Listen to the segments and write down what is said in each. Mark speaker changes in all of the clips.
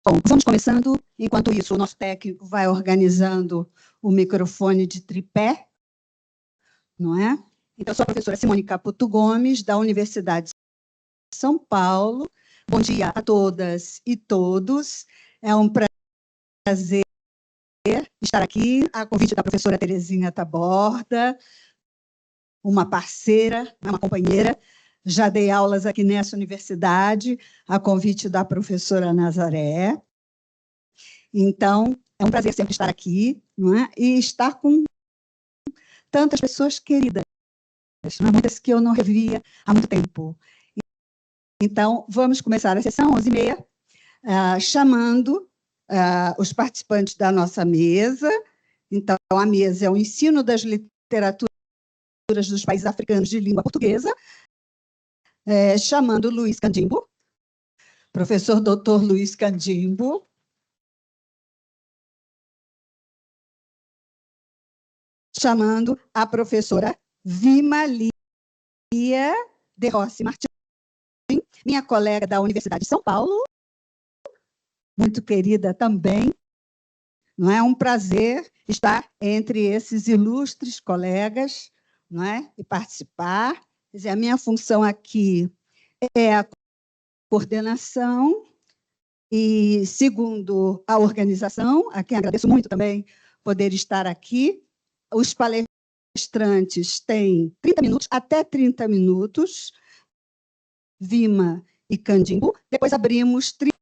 Speaker 1: Bom, vamos começando. Enquanto isso, o nosso técnico vai organizando o microfone de tripé, não é? Então, eu sou a professora Simone Caputo Gomes, da Universidade de São Paulo. Bom dia a todas e todos. É um prazer estar aqui, a convite da professora Terezinha Taborda, uma parceira, uma companheira. Já dei aulas aqui nessa universidade, a convite da professora Nazaré. Então, é um prazer sempre estar aqui, não é? E estar com tantas pessoas queridas, não é? Muitas que eu não revia há muito tempo. Então, vamos começar a sessão, 11h30, chamando os participantes da nossa mesa. Então, a mesa é o ensino das literaturas dos países africanos de língua portuguesa, chamando Luiz Candimbo, professor doutor Luiz Candimbo, chamando a professora Vima Lia de Rossi Martins, minha colega da Universidade de São Paulo, muito querida também. Não é um prazer estar entre esses ilustres colegas, não é? E participar. Quer dizer, a minha função aqui é a coordenação e, segundo a organização, a quem agradeço muito também poder estar aqui, os palestrantes têm 30 minutos, até 30 minutos, Vima e Candimbo. Depois abrimos 30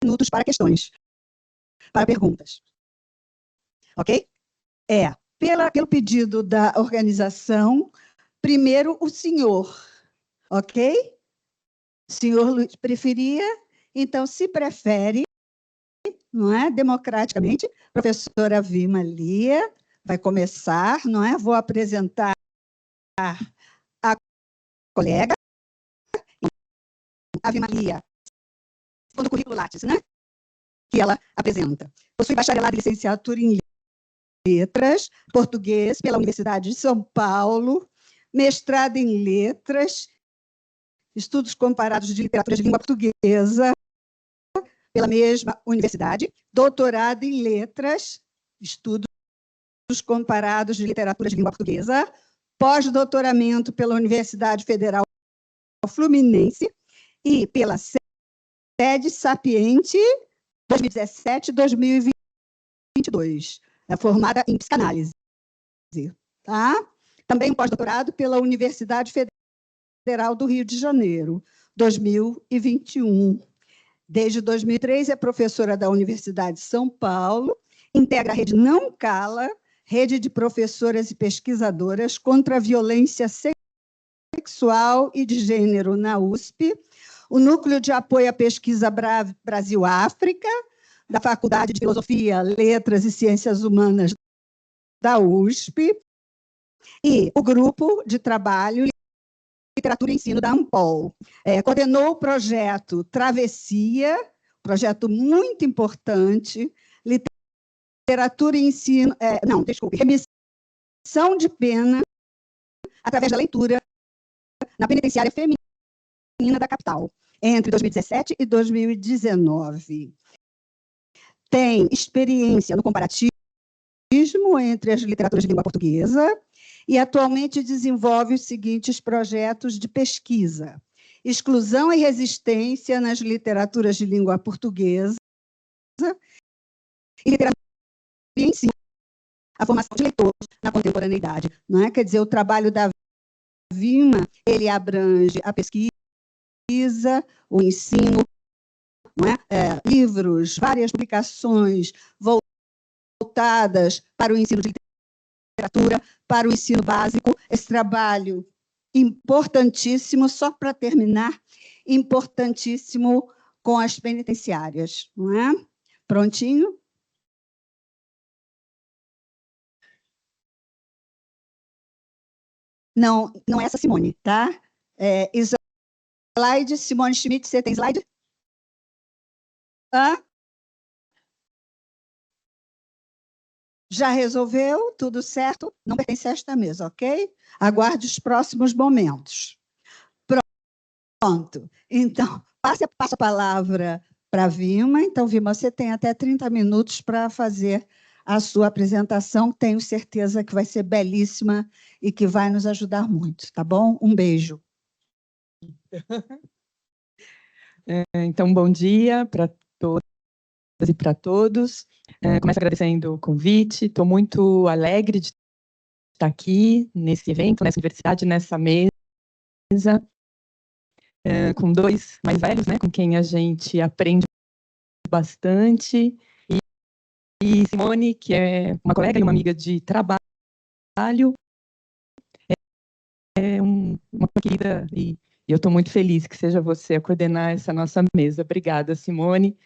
Speaker 1: minutos para questões, para perguntas. Ok? Pelo pedido da organização, primeiro o senhor, ok? O senhor Luiz preferia, então, se prefere, não é? Democraticamente, professora Vima Lia vai começar, não é? Vou apresentar a colega, a Vima Lia, do currículo Lattes, né? Que ela apresenta. Possui bacharelado e licenciatura em Letras, português, pela Universidade de São Paulo, mestrado em Letras, estudos comparados de literatura de língua portuguesa, pela mesma universidade, doutorado em Letras, estudos comparados de literatura de língua portuguesa, pós-doutoramento pela Universidade Federal Fluminense e pela Sede Sapiente 2017-2022. É formada em psicanálise. Tá? Também pós-doutorado pela Universidade Federal do Rio de Janeiro, 2021. Desde 2003 é professora da Universidade de São Paulo, integra a rede Não Cala, rede de professoras e pesquisadoras contra a violência sexual e de gênero na USP, o Núcleo de Apoio à Pesquisa Brasil-África, da Faculdade de Filosofia, Letras e Ciências Humanas da USP, e o Grupo de Trabalho Literatura e Ensino da ANPOL. Coordenou o projeto Travessia, projeto muito importante, literatura e ensino, remissão de pena através da leitura na penitenciária feminina da capital, entre 2017 e 2019. Tem experiência no comparativismo entre as literaturas de língua portuguesa e atualmente desenvolve os seguintes projetos de pesquisa: exclusão e resistência nas literaturas de língua portuguesa e literatura e ensino, a formação de leitores na contemporaneidade. Não é? Quer dizer, o trabalho da Vima, ele abrange a pesquisa, o ensino, não é? Livros, várias publicações voltadas para o ensino de literatura, para o ensino básico. Esse trabalho importantíssimo, só para terminar, importantíssimo com as penitenciárias. Não é? Prontinho? Não, não é essa Simone, tá? Slide, Simone Schmidt, você tem slide? Já resolveu? Tudo certo? Não pertence a esta mesa, ok? Aguarde os próximos momentos. Pronto. Então, passo a palavra para a Vima. Então, Vima, você tem até 30 minutos para fazer a sua apresentação. Tenho certeza que vai ser belíssima e que vai nos ajudar muito, tá bom? Um beijo.
Speaker 2: Então, bom dia para todas e para todos. Começo agradecendo o convite. Estou muito alegre de estar aqui nesse evento, nessa universidade, nessa mesa, com dois mais velhos, né, com quem a gente aprende bastante, e Simone, que é uma colega e uma amiga de trabalho, uma querida, e eu estou muito feliz que seja você a coordenar essa nossa mesa. Obrigada, Simone.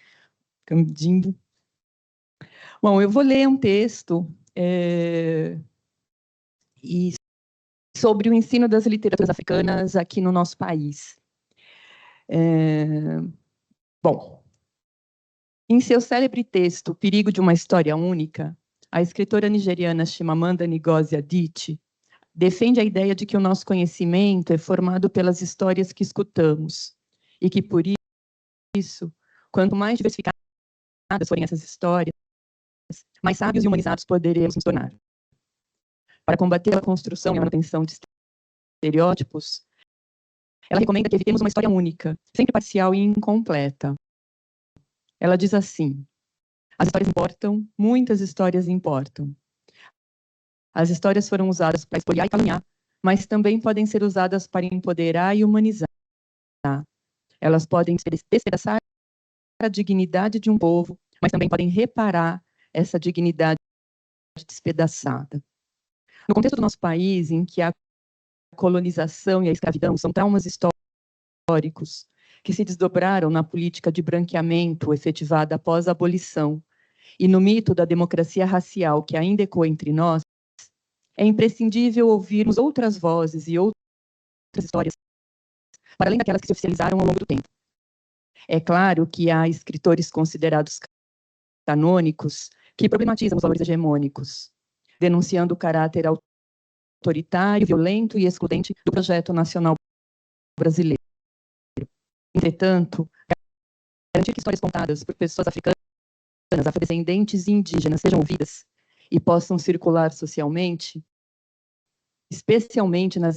Speaker 2: Bom, eu vou ler um texto sobre o ensino das literaturas africanas aqui no nosso país. Bom, em seu célebre texto, O Perigo de uma História Única, a escritora nigeriana Chimamanda Ngozi Adichie defende a ideia de que o nosso conhecimento é formado pelas histórias que escutamos e que, por isso, quanto mais diversificadas forem essas histórias, mais sábios e humanizados poderemos nos tornar. Para combater a construção e a manutenção de estereótipos, ela recomenda que evitemos uma história única, sempre parcial e incompleta. Ela diz assim: as histórias importam, muitas histórias importam. As histórias foram usadas para espoliar e caluniar, mas também podem ser usadas para empoderar e humanizar. Elas podem despedaçar a dignidade de um povo, mas também podem reparar essa dignidade despedaçada. No contexto do nosso país, em que a colonização e a escravidão são traumas históricos que se desdobraram na política de branqueamento efetivada após a abolição e no mito da democracia racial que ainda ecoa entre nós, é imprescindível ouvirmos outras vozes e outras histórias, para além daquelas que se oficializaram ao longo do tempo. É claro que há escritores considerados canônicos que problematizam os valores hegemônicos, denunciando o caráter autoritário, violento e excludente do projeto nacional brasileiro. Entretanto, garantir que histórias contadas por pessoas africanas, afrodescendentes e indígenas sejam ouvidas e possam circular socialmente, especialmente nas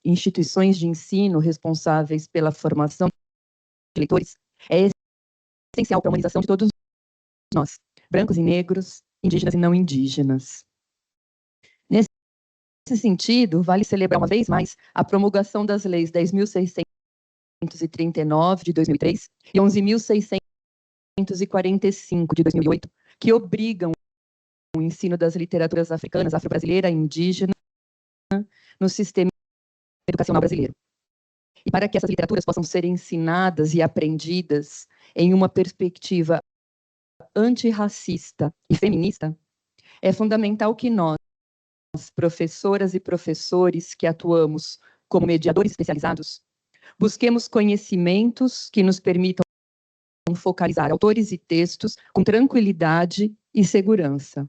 Speaker 2: instituições de ensino responsáveis pela formação de leitores, é essencial para a humanização de todos nós, brancos e negros, indígenas e não indígenas. Nesse sentido, vale celebrar uma vez mais a promulgação das leis 10.639 de 2003 e 11.645 de 2008, que obrigam o ensino das literaturas africanas, afro-brasileira e indígena no sistema educacional brasileiro. E para que essas literaturas possam ser ensinadas e aprendidas em uma perspectiva antirracista e feminista, é fundamental que nós, professoras e professores que atuamos como mediadores especializados, busquemos conhecimentos que nos permitam focalizar autores e textos com tranquilidade e segurança.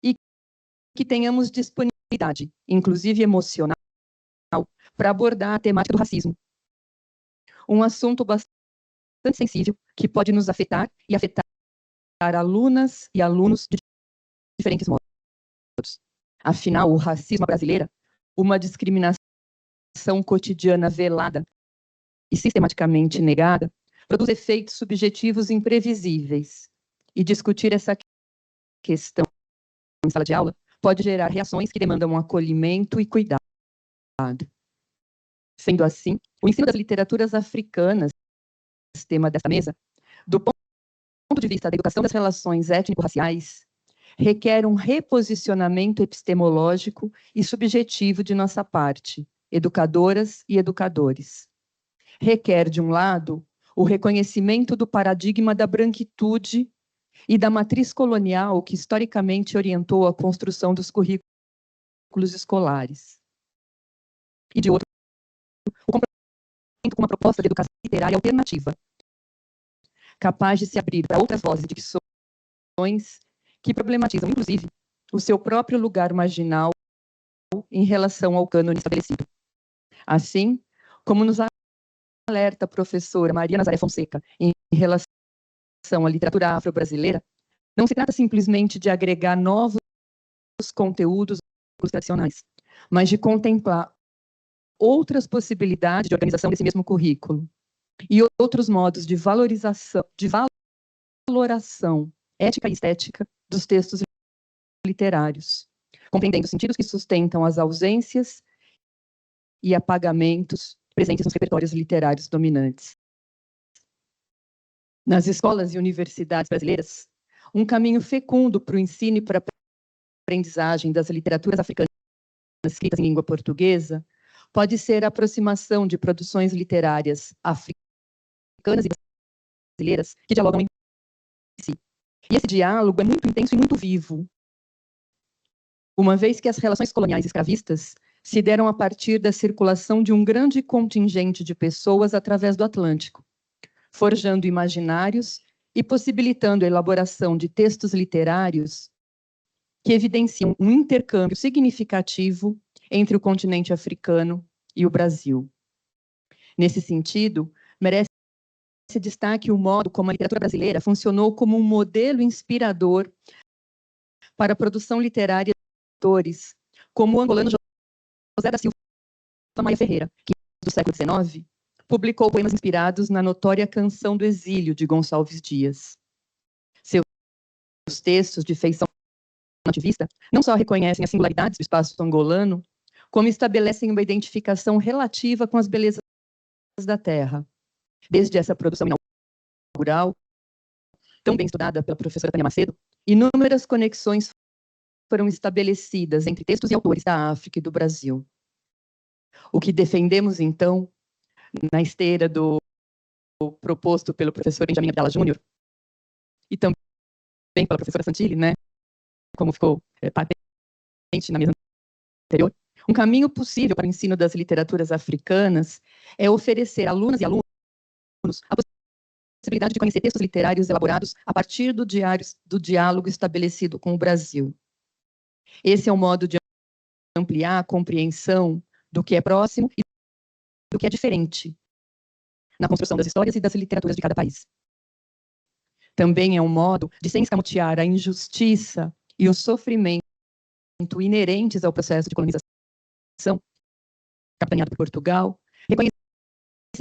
Speaker 2: E que tenhamos disponibilidade, inclusive emocional, para abordar a temática do racismo. Um assunto bastante sensível que pode nos afetar e afetar alunas e alunos de diferentes modos. Afinal, o racismo brasileiro, uma discriminação cotidiana velada e sistematicamente negada, produz efeitos subjetivos imprevisíveis. E discutir essa questão em sala de aula pode gerar reações que demandam um acolhimento e cuidado. Sendo assim, o ensino das literaturas africanas, tema desta mesa, do ponto de vista da educação das relações étnico-raciais, requer um reposicionamento epistemológico e subjetivo de nossa parte, educadoras e educadores. Requer, de um lado, o reconhecimento do paradigma da branquitude e da matriz colonial que historicamente orientou a construção dos currículos escolares. E, de outro, o comprometimento com uma proposta de educação literária alternativa, capaz de se abrir para outras vozes e dicções que problematizam, inclusive, o seu próprio lugar marginal em relação ao cânone estabelecido. Assim, como nos alerta a professora Maria Nazaré Fonseca em relação à literatura afro-brasileira, não se trata simplesmente de agregar novos conteúdos tradicionais, mas de contemplar outras possibilidades de organização desse mesmo currículo e outros modos de valorização, de valoração ética e estética dos textos literários, compreendendo sentidos que sustentam as ausências e apagamentos presentes nos repertórios literários dominantes. Nas escolas e universidades brasileiras, um caminho fecundo para o ensino e para a aprendizagem das literaturas africanas escritas em língua portuguesa pode ser a aproximação de produções literárias africanas e brasileiras que dialogam entre si. E esse diálogo é muito intenso e muito vivo, uma vez que as relações coloniais escravistas se deram a partir da circulação de um grande contingente de pessoas através do Atlântico, forjando imaginários e possibilitando a elaboração de textos literários que evidenciam um intercâmbio significativo entre o continente africano e o Brasil. Nesse sentido, merece destaque o modo como a literatura brasileira funcionou como um modelo inspirador para a produção literária de autores como o angolano José da Silva Maia Ferreira, que, do século XIX, publicou poemas inspirados na notória Canção do Exílio, de Gonçalves Dias. Seus textos de feição nativista não só reconhecem as singularidades do espaço angolano, como estabelecem uma identificação relativa com as belezas da terra. Desde essa produção inaugural, tão bem estudada pela professora Tânia Macedo, inúmeras conexões foram estabelecidas entre textos e autores da África e do Brasil. O que defendemos, então, na esteira do proposto pelo professor Benjamin Abdala Júnior, e também pela professora Santilli, né, como ficou patente na mesa anterior, um caminho possível para o ensino das literaturas africanas é oferecer a alunas e alunos a possibilidade de conhecer textos literários elaborados a partir do diálogo estabelecido com o Brasil. Esse é um modo de ampliar a compreensão do que é próximo e do que é diferente na construção das histórias e das literaturas de cada país. Também é um modo de sem escamotear a injustiça e o sofrimento inerentes ao processo de colonização, capitaneado por Portugal, reconhecer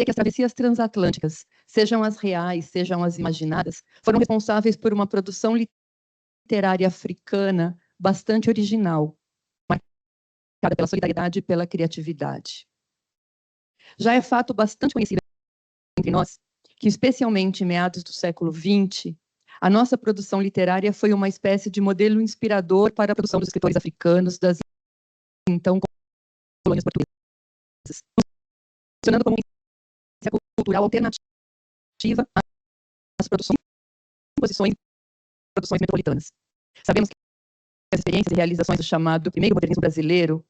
Speaker 2: que as travessias transatlânticas, sejam as reais, sejam as imaginadas, foram responsáveis por uma produção literária africana bastante original, marcada pela solidariedade e pela criatividade. Já é fato bastante conhecido entre nós que, especialmente em meados do século XX, a nossa produção literária foi uma espécie de modelo inspirador para a produção dos escritores africanos das então colônias portuguesas, funcionando como uma iniciativa cultural alternativa às produções metropolitanas. Sabemos que as experiências e realizações do chamado primeiro modernismo brasileiro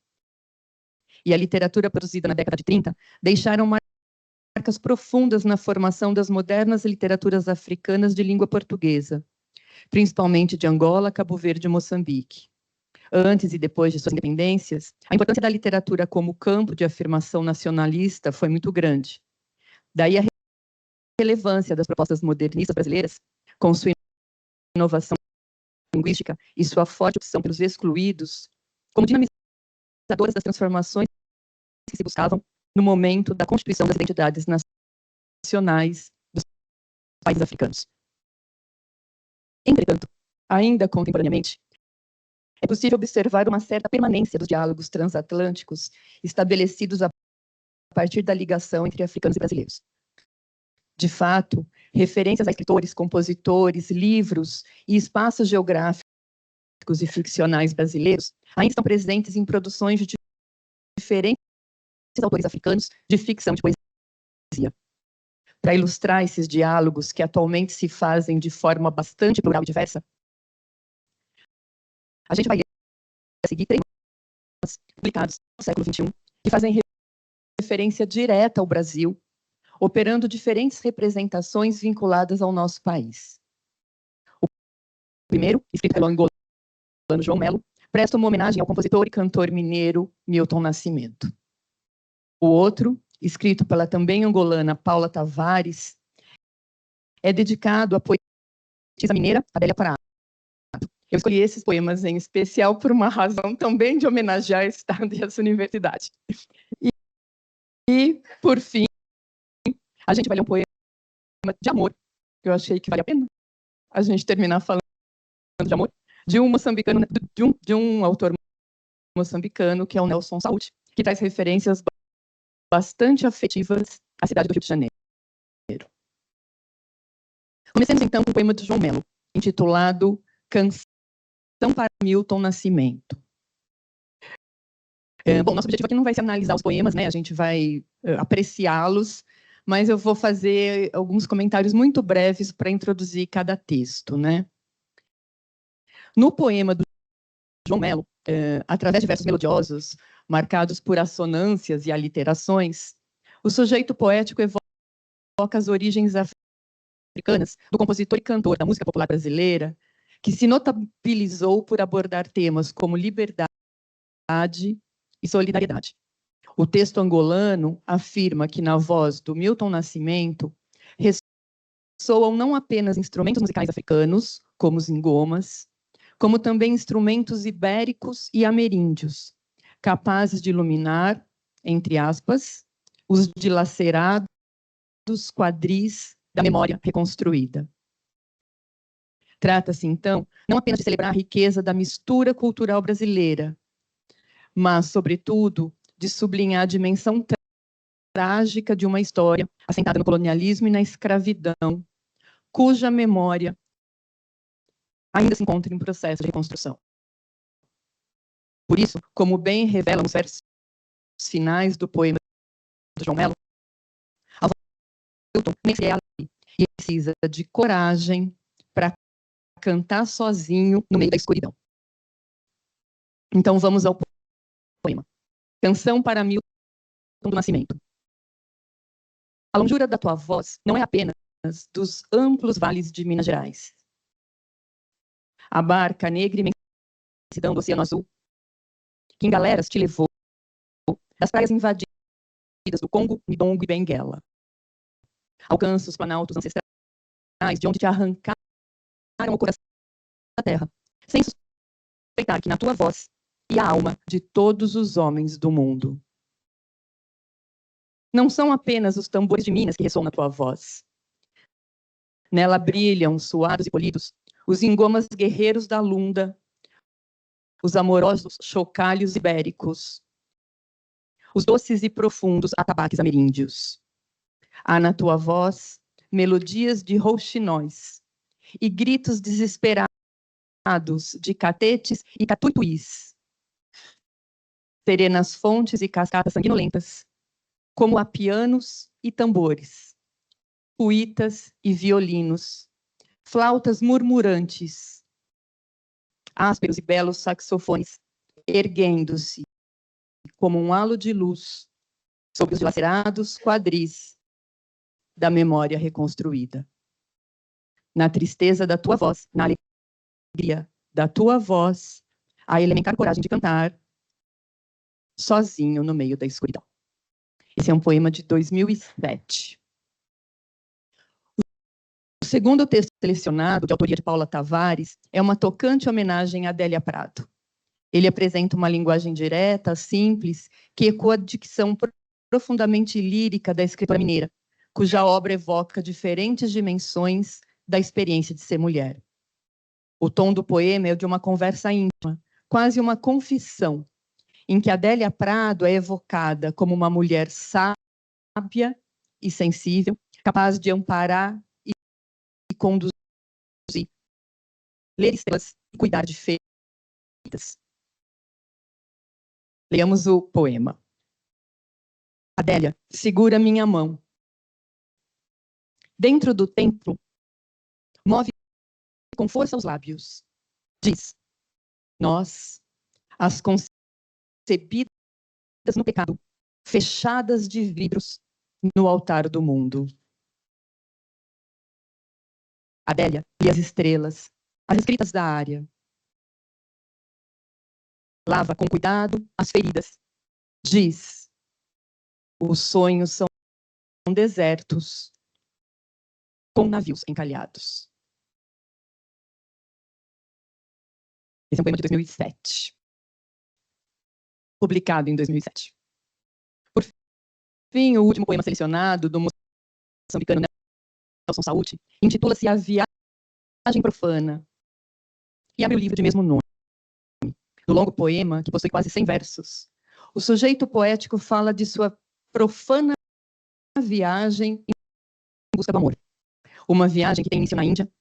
Speaker 2: e a literatura produzida na década de 30 deixaram marcas profundas na formação das modernas literaturas africanas de língua portuguesa, principalmente de Angola, Cabo Verde e Moçambique. Antes e depois de suas independências, a importância da literatura como campo de afirmação nacionalista foi muito grande. Daí a relevância das propostas modernistas brasileiras, com sua inovação linguística e sua forte opção pelos excluídos, como dinamizadoras das transformações que se buscavam no momento da constituição das identidades nacionais dos países africanos. Entretanto, ainda contemporaneamente, é possível observar uma certa permanência dos diálogos transatlânticos estabelecidos a partir da ligação entre africanos e brasileiros. De fato, referências a escritores, compositores, livros e espaços geográficos e ficcionais brasileiros ainda estão presentes em produções de diferentes autores africanos de ficção e de poesia. Para ilustrar esses diálogos que atualmente se fazem de forma bastante plural e diversa, a gente vai ler a seguir três publicados no século XXI que fazem referência direta ao Brasil, operando diferentes representações vinculadas ao nosso país. O primeiro, escrito pelo angolano João Melo, presta uma homenagem ao compositor e cantor mineiro Milton Nascimento. O outro, escrito pela também angolana Paula Tavares, é dedicado à poetisa poetisa mineira Adélia Prado. Eu escolhi esses poemas em especial por uma razão também de homenagear esse estado e essa universidade. E, por fim, a gente vai ler um poema de amor, que eu achei que vale a pena a gente terminar falando de amor, de um moçambicano, de um autor moçambicano, que é o Nelson Saúde, que traz referências bastante afetivas à cidade do Rio de Janeiro. Comecemos então com o poema de João Melo, intitulado Canção para Milton Nascimento. Bom, nosso objetivo aqui não vai ser analisar os poemas, né? A gente vai apreciá-los, mas eu vou fazer alguns comentários muito breves para introduzir cada texto, né? No poema do João Melo, através de versos melodiosos, marcados por assonâncias e aliterações, o sujeito poético evoca as origens africanas do compositor e cantor da música popular brasileira, que se notabilizou por abordar temas como liberdade e solidariedade. O texto angolano afirma que, na voz do Milton Nascimento, ressoam não apenas instrumentos musicais africanos, como os engomas, como também instrumentos ibéricos e ameríndios, capazes de iluminar, entre aspas, os dilacerados quadris da memória reconstruída. Trata-se, então, não apenas de celebrar a riqueza da mistura cultural brasileira, mas, sobretudo, de sublinhar a dimensão trágica de uma história assentada no colonialismo e na escravidão, cuja memória ainda se encontra em processo de reconstrução. Por isso, como bem revelam os versos finais do poema do João Melo, Milton nem sequer e precisa de coragem para cantar sozinho no meio da escuridão. Então vamos ao poema. Canção para Milton do Nascimento. A longura da tua voz não é apenas dos amplos vales de Minas Gerais. A barca negra e imensidão do Oceano Azul, que em galeras te levou das praias invadidas do Congo, Ndongo e Benguela. Alcança os planaltos ancestrais de onde te arrancaram o coração da terra, sem suspeitar que na tua voz e a alma de todos os homens do mundo. Não são apenas os tambores de Minas que ressoam na tua voz. Nela brilham, suados e polidos, os engomas guerreiros da Lunda, os amorosos chocalhos ibéricos, os doces e profundos atabaques ameríndios. Há na tua voz melodias de rouxinóis e gritos desesperados de catetes e catuituís. Serenas fontes e cascatas sanguinolentas, como a pianos e tambores, cuítas e violinos, flautas murmurantes, ásperos e belos saxofones, erguendo-se como um halo de luz sobre os dilacerados quadris da memória reconstruída. Na tristeza da tua voz, na alegria da tua voz, a elementar coragem de cantar sozinho no meio da escuridão. Esse é um poema de 2007. O segundo texto selecionado, de autoria de Paula Tavares, é uma tocante homenagem a Adélia Prado. Ele apresenta uma linguagem direta, simples, que ecoa a dicção profundamente lírica da escritora mineira, cuja obra evoca diferentes dimensões da experiência de ser mulher. O tom do poema é o de uma conversa íntima, quase uma confissão, em que Adélia Prado é evocada como uma mulher sábia e sensível, capaz de amparar e conduzir, ler estrelas e cuidar de feitas. Leamos o poema. Adélia, segura minha mão. Dentro do templo, move com força os lábios. Diz, nós, as concebidas no pecado, fechadas de vidros no altar do mundo. Adélia e as estrelas, as escritas da área. Lava com cuidado as feridas. Diz, os sonhos são desertos, com navios encalhados. Esse é um poema de 2007. Publicado em 2007. Por fim, o último poema selecionado, do moçambicano Nelson Saúde, intitula-se A Viagem Profana, e abre o livro de mesmo nome. No longo poema, que possui quase 100 versos, o sujeito poético fala de sua profana viagem em busca do amor. Uma viagem que tem início na Índia,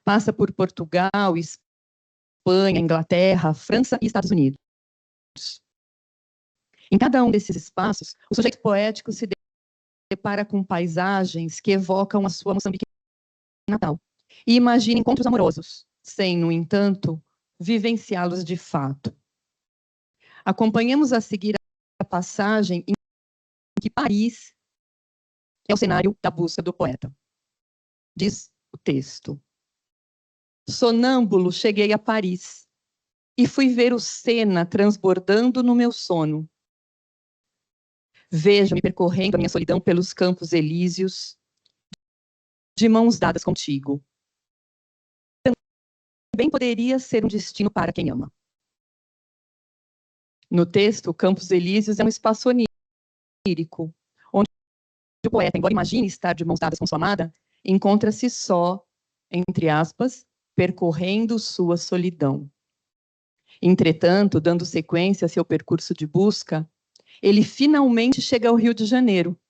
Speaker 2: passa por Portugal, Espanha, Inglaterra, França e Estados Unidos. Em cada um desses espaços, o sujeito poético se depara com paisagens que evocam a sua Moçambique natal e imagina encontros amorosos, sem, no entanto, vivenciá-los de fato. Acompanhamos a seguir a passagem em que Paris é o cenário da busca do poeta. Diz o texto: sonâmbulo, cheguei a Paris e fui ver o Sena transbordando no meu sono. Vejo-me percorrendo a minha solidão pelos campos elíseos, de mãos dadas contigo. Também poderia ser um destino para quem ama. No texto, Campos Elíseos é um espaço onírico, onde o poeta, embora imagine estar de mãos dadas com sua amada, encontra-se só, entre aspas, percorrendo sua solidão. Entretanto, dando sequência a seu percurso de busca, ele finalmente chega ao Rio de Janeiro,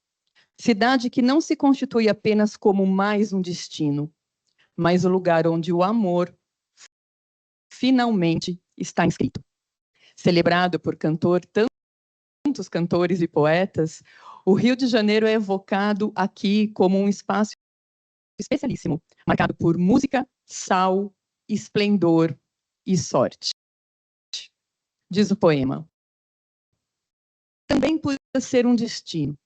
Speaker 2: cidade que não se constitui apenas como mais um destino, mas o lugar onde o amor finalmente está inscrito. Celebrado por tantos cantores e poetas, o Rio de Janeiro é evocado aqui como um espaço especialíssimo, marcado por música, sal, esplendor e sorte. Diz o poema: também podia ser um destino,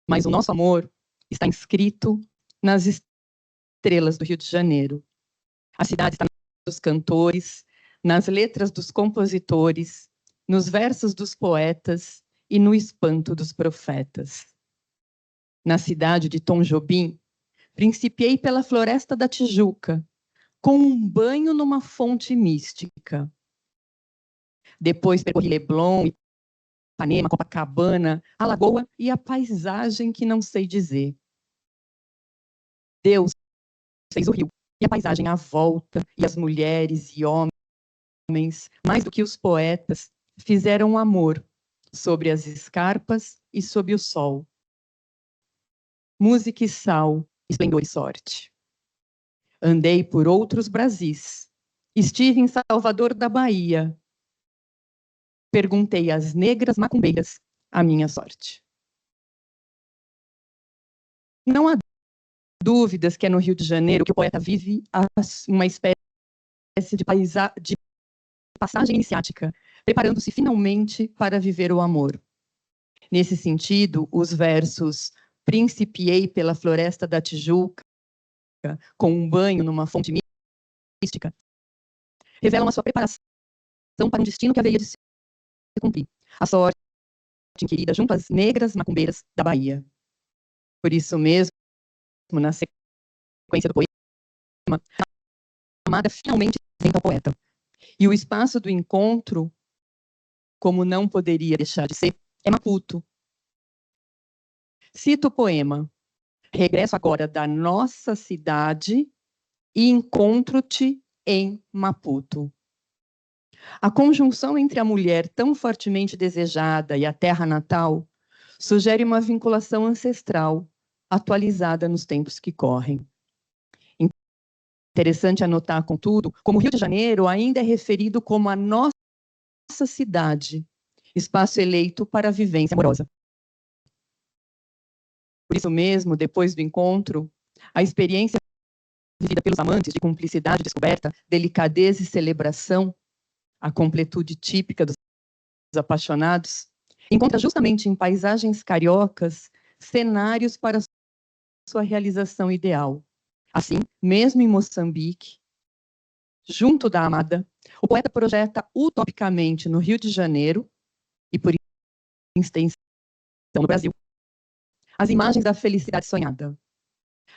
Speaker 2: mas o nosso amor está inscrito nas estrelas do Rio de Janeiro. A cidade está nos cantores, nas letras dos compositores, nos versos dos poetas e no espanto dos profetas. Na cidade de Tom Jobim, principiei pela Floresta da Tijuca, com um banho numa fonte mística. Depois percorri Leblon, Ipanema, Copacabana, a lagoa e a paisagem que não sei dizer. Deus fez o rio e a paisagem à volta, e as mulheres e homens, mais do que os poetas, fizeram amor sobre as escarpas e sob o sol. Música e sal, esplendor e sorte. Andei por outros Brasis. Estive em Salvador da Bahia. Perguntei às negras macumbeiras a minha sorte. Não há dúvidas que é no Rio de Janeiro que o poeta vive uma espécie de passagem iniciática, preparando-se finalmente para viver o amor. Nesse sentido, os versos principiei pela Floresta da Tijuca, com um banho numa fonte mística, revelam a sua preparação para um destino que haveria de se cumprir. A sorte inquirida junto às negras macumbeiras da Bahia. Por isso mesmo, na sequência do poema, a amada finalmente vem ao poeta. E o espaço do encontro, como não poderia deixar de ser, é Maputo. Cito o poema: regresso agora da nossa cidade e encontro-te em Maputo. A conjunção entre a mulher tão fortemente desejada e a terra natal sugere uma vinculação ancestral, atualizada nos tempos que correm. Interessante anotar, contudo, como o Rio de Janeiro ainda é referido como a nossa cidade, espaço eleito para a vivência amorosa. Por isso mesmo, depois do encontro, a experiência vivida pelos amantes de cumplicidade e descoberta, delicadeza e celebração, a completude típica dos apaixonados, encontra justamente em paisagens cariocas cenários para sua realização ideal. Assim, mesmo em Moçambique, junto da amada, o poeta projeta utopicamente no Rio de Janeiro, e por extensão no Brasil, as imagens da felicidade sonhada.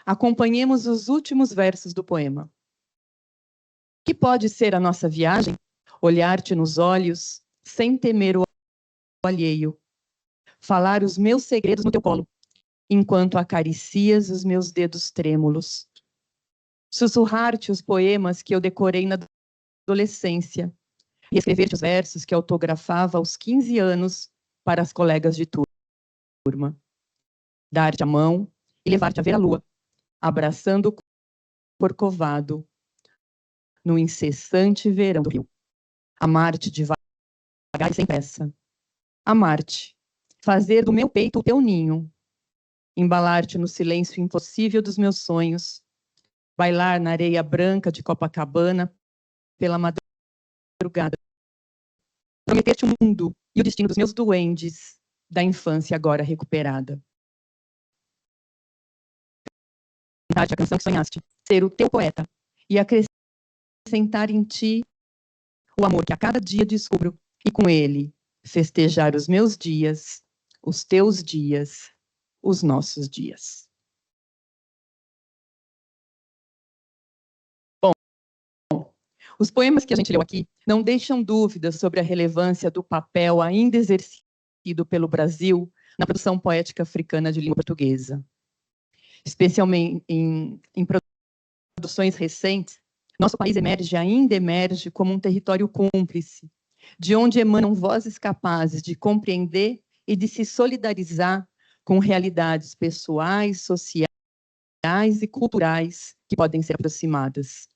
Speaker 2: Acompanhemos os últimos versos do poema. Que pode ser a nossa viagem? Olhar-te nos olhos, sem temer o alheio. Falar os meus segredos no teu colo, enquanto acaricias os meus dedos trêmulos. Sussurrar-te os poemas que eu decorei na adolescência. E escrever-te os versos que autografava aos 15 anos para as colegas de turma. Dar-te a mão e levar-te a ver a lua, abraçando o corcovado no incessante verão do rio. Amar-te devagar e sem pressa. Amar-te, fazer do meu peito o teu ninho, embalar-te no silêncio impossível dos meus sonhos, bailar na areia branca de Copacabana pela madrugada, prometer-te o mundo e o destino dos meus duendes da infância agora recuperada. Cantar-te a canção que sonhaste, ser o teu poeta e acrescentar em ti o amor que a cada dia descubro e com ele festejar os meus dias, os teus dias, os nossos dias. Bom, os poemas que a gente leu aqui não deixam dúvidas sobre a relevância do papel ainda exercido pelo Brasil na produção poética africana de língua portuguesa. Especialmente em produções recentes, nosso país ainda emerge como um território cúmplice, de onde emanam vozes capazes de compreender e de se solidarizar com realidades pessoais, sociais e culturais que podem ser aproximadas.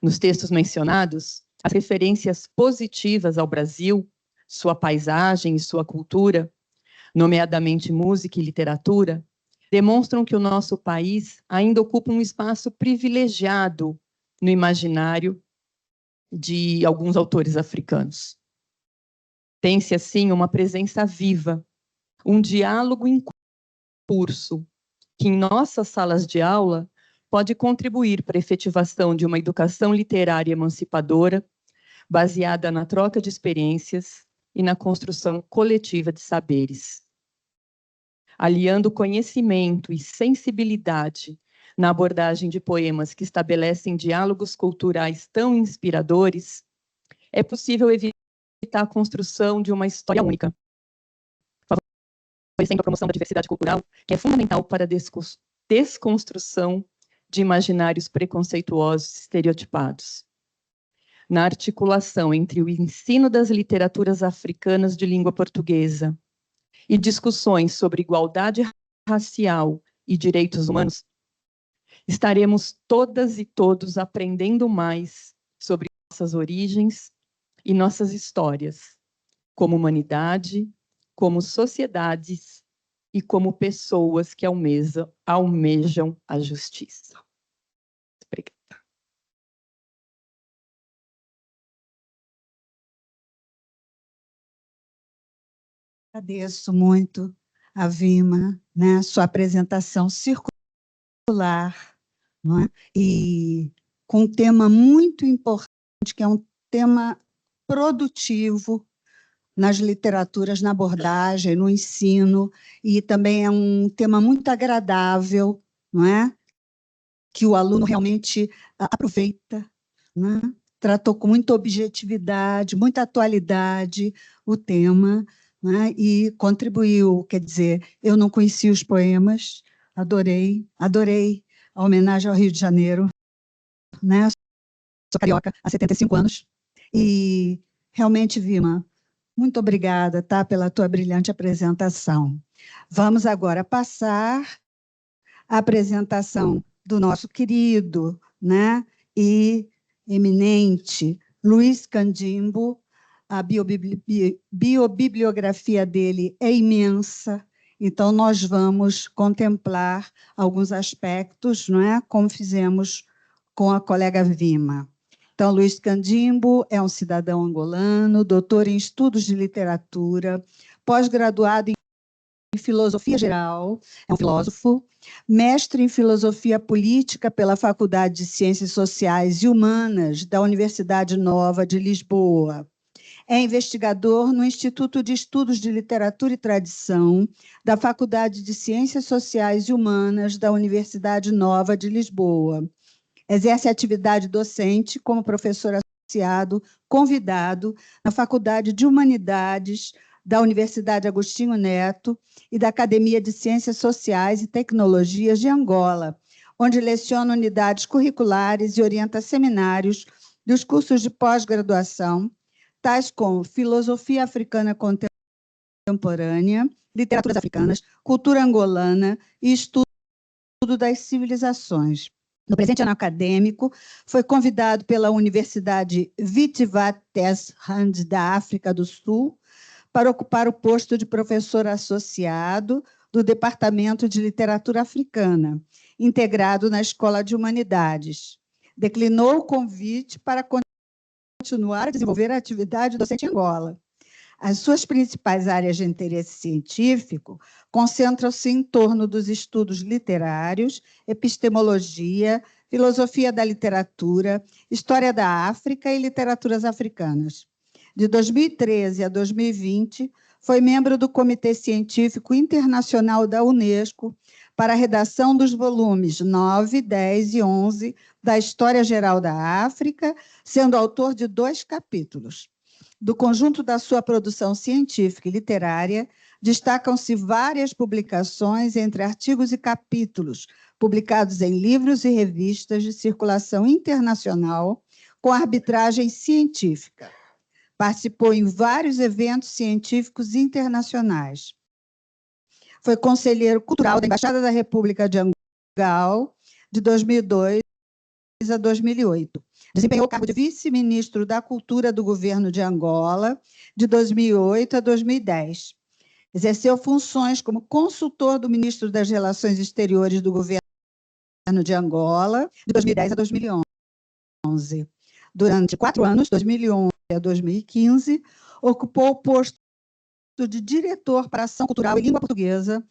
Speaker 2: Nos textos mencionados, as referências positivas ao Brasil, sua paisagem e sua cultura, nomeadamente música e literatura, demonstram que o nosso país ainda ocupa um espaço privilegiado no imaginário de alguns autores africanos. Tem-se, assim, uma presença viva, um diálogo em curso, que em nossas salas de aula pode contribuir para a efetivação de uma educação literária emancipadora, baseada na troca de experiências e na construção coletiva de saberes. Aliando conhecimento e sensibilidade na abordagem de poemas que estabelecem diálogos culturais tão inspiradores, é possível evitar a construção de uma história única, favorecendo a promoção da diversidade cultural, que é fundamental para a desconstrução de imaginários preconceituosos e estereotipados. Na articulação entre o ensino das literaturas africanas de língua portuguesa e discussões sobre igualdade racial e direitos humanos, estaremos todas e todos aprendendo mais sobre nossas origens e nossas histórias, como humanidade, como sociedades e como pessoas que almejam a justiça. Obrigada.
Speaker 1: Agradeço muito a Vima, né, sua apresentação circular, não é? E com um tema muito importante, que é um tema produtivo nas literaturas, na abordagem, no ensino, e também é um tema muito agradável, não é? Que o aluno realmente aproveita, não é? Tratou com muita objetividade, muita atualidade o tema, né? E contribuiu, quer dizer, eu não conhecia os poemas, adorei a homenagem ao Rio de Janeiro, né? Sou carioca há 75 anos, e realmente, Vima, muito obrigada, tá, pela tua brilhante apresentação. Vamos agora passar à apresentação do nosso querido, né, e eminente Luiz Candimbo. A biobibliografia dele é imensa, então nós vamos contemplar alguns aspectos, não é? Como fizemos com a colega Vima. Então, Luiz Candimbo é um cidadão angolano, doutor em estudos de literatura, pós-graduado em filosofia geral, é um filósofo, mestre em filosofia política pela Faculdade de Ciências Sociais e Humanas da Universidade Nova de Lisboa. É investigador no Instituto de Estudos de Literatura e Tradição da Faculdade de Ciências Sociais e Humanas da Universidade Nova de Lisboa. Exerce atividade docente como professor associado, convidado, na Faculdade de Humanidades da Universidade Agostinho Neto e da Academia de Ciências Sociais e Tecnologias de Angola, onde leciona unidades curriculares e orienta seminários dos cursos de pós-graduação, tais como Filosofia Africana Contemporânea, Literaturas Africanas, Cultura Angolana e Estudo das Civilizações. No presente ano acadêmico, foi convidado pela Universidade Witwatersrand da África do Sul para ocupar o posto de professor associado do Departamento de Literatura Africana, integrado na Escola de Humanidades. Declinou o convite para continuar a desenvolver a atividade docente em Angola. As suas principais áreas de interesse científico concentram-se em torno dos estudos literários, epistemologia, filosofia da literatura, história da África e literaturas africanas. De 2013 a 2020, foi membro do Comitê Científico Internacional da Unesco para a redação dos volumes 9, 10 e 11 da História Geral da África, sendo autor de 2 capítulos. Do conjunto da sua produção científica e literária, destacam-se várias publicações entre artigos e capítulos, publicados em livros e revistas de circulação internacional, com arbitragem científica. Participou em vários eventos científicos internacionais. Foi conselheiro cultural da Embaixada da República de Angola, de 2002 a 2008. Desempenhou o cargo de vice-ministro da Cultura do governo de Angola, de 2008 a 2010. Exerceu funções como consultor do ministro das Relações Exteriores do governo de Angola, de 2010 a 2011. Durante 4 anos, 2011 a 2015, ocupou o posto de diretor para Ação Cultural e Língua Portuguesa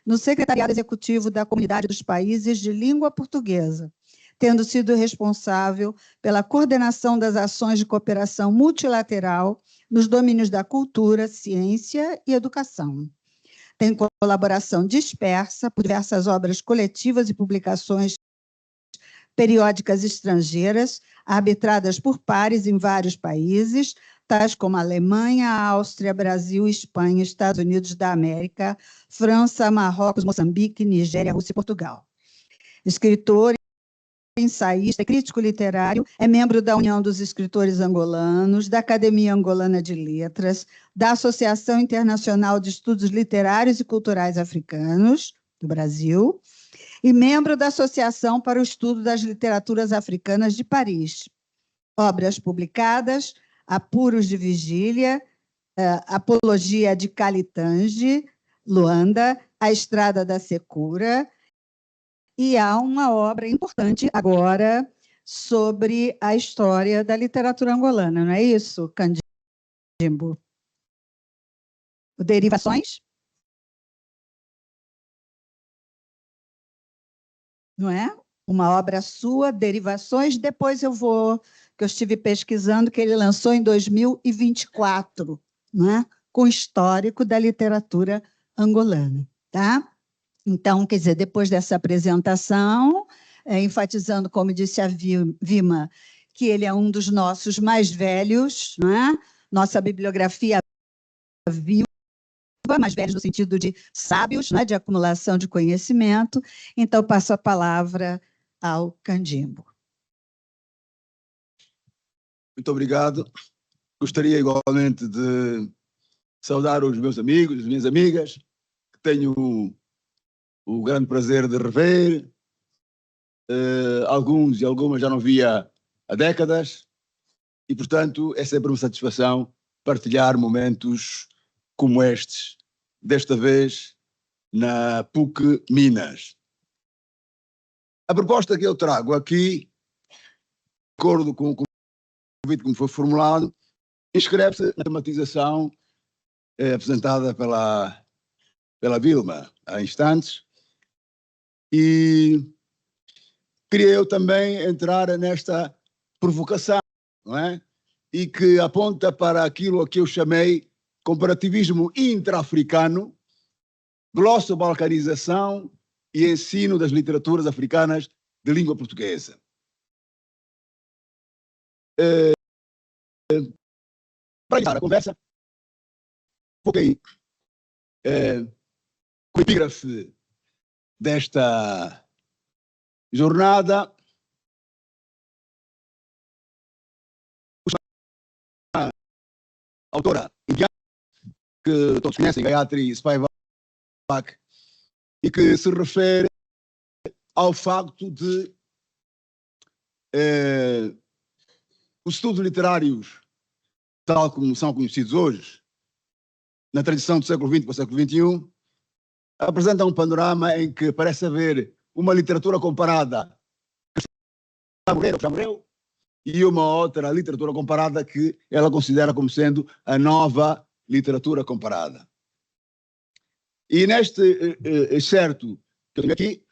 Speaker 1: no Secretariado Executivo da Comunidade dos Países de Língua Portuguesa, tendo sido responsável pela coordenação das ações de cooperação multilateral nos domínios da cultura, ciência e educação. Tem colaboração dispersa por diversas obras coletivas e publicações periódicas estrangeiras, arbitradas por pares em vários países, tais como Alemanha, Áustria, Brasil, Espanha, Estados Unidos da América, França, Marrocos, Moçambique, Nigéria, Rússia e Portugal. Escritor, ensaísta, crítico literário, é membro da União dos Escritores Angolanos, da Academia Angolana de Letras, da Associação Internacional de Estudos Literários e Culturais Africanos, do Brasil, e membro da Associação para o Estudo das Literaturas Africanas de Paris. Obras publicadas: Apuros de Vigília, Apologia de Kalitange, Luanda, A Estrada da Secura. E há uma obra importante agora sobre a história da literatura angolana, não é isso, Candimbo? Derivações? Não é? Uma obra sua, Derivações, depois que eu estive pesquisando, que ele lançou em 2024, não é? Com o histórico da literatura angolana, tá? Então, quer dizer, depois dessa apresentação, enfatizando, como disse a Vima, que ele é um dos nossos mais velhos, não é? Nossa bibliografia viva, mais velhos no sentido de sábios, né? De acumulação de conhecimento. Então, passo a palavra ao Candimbo.
Speaker 3: Muito obrigado. Gostaria igualmente de saudar os meus amigos, as minhas amigas, que tenho o grande prazer de rever. Alguns e algumas já não via há décadas, e, portanto, é sempre uma satisfação partilhar momentos como estes, desta vez na PUC Minas. A proposta que eu trago aqui, de acordo com o convite que me foi formulado, inscreve-se na tematização apresentada pela Vilma há instantes, e queria eu também entrar nesta provocação, não é? E que aponta para aquilo a que eu chamei comparativismo intra-africano, glossobalcanização e ensino das literaturas africanas de língua portuguesa. Para iniciar a conversa, foquei com o epígrafe desta jornada, a autora indiana, que todos conhecem, Gayatri Spivak, e que se refere ao facto de os estudos literários, tal como são conhecidos hoje, na tradição do século XX para o século XXI, apresentam um panorama em que parece haver uma literatura comparada que já morreu, e uma outra literatura comparada que ela considera como sendo a nova literatura comparada. E neste excerto que eu tenho aqui,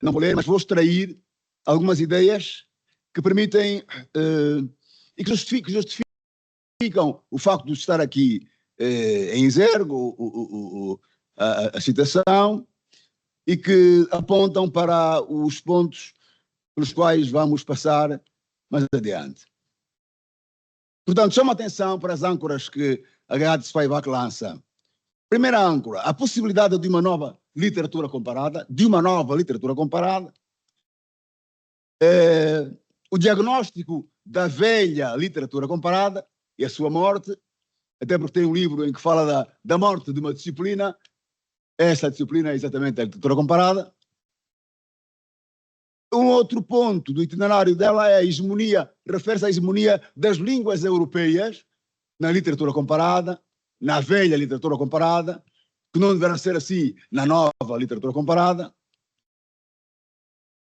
Speaker 3: não vou ler, mas vou extrair algumas ideias que permitem e que justificam o facto de estar aqui em exergo a citação, e que apontam para os pontos pelos quais vamos passar mais adiante. Portanto, chamo a atenção para as âncoras que a Gayatri Spivak lança. Primeira âncora, a possibilidade de uma nova literatura comparada, o diagnóstico da velha literatura comparada e a sua morte, até porque tem um livro em que fala da morte de uma disciplina. Essa disciplina é exatamente a literatura comparada. Um outro ponto do itinerário dela é a hegemonia, refere-se à hegemonia das línguas europeias na literatura comparada, na velha literatura comparada, que não deverá ser assim na nova literatura comparada.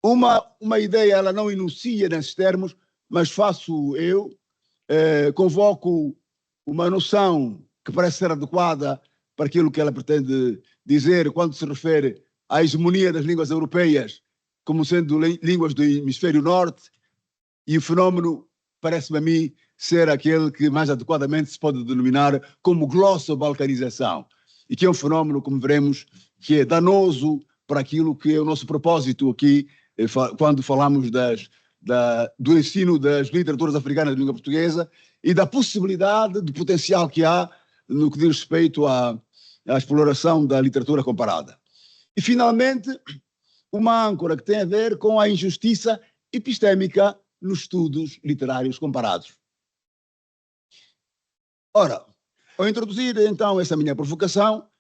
Speaker 3: Uma ideia ela não enuncia nesses termos, mas faço eu, convoco uma noção que parece ser adequada para aquilo que ela pretende dizer quando se refere à hegemonia das línguas europeias como sendo línguas do hemisfério norte, e o fenómeno parece-me a mim ser aquele que mais adequadamente se pode denominar como glossobalcanização, e que é um fenómeno, como veremos, que é danoso para aquilo que é o nosso propósito aqui, quando falamos do ensino das literaturas africanas de língua portuguesa e da possibilidade, do potencial que há no que diz respeito à exploração da literatura comparada. E, finalmente, uma âncora que tem a ver com a injustiça epistémica nos estudos literários comparados. Ora, ao introduzir então essa minha provocação,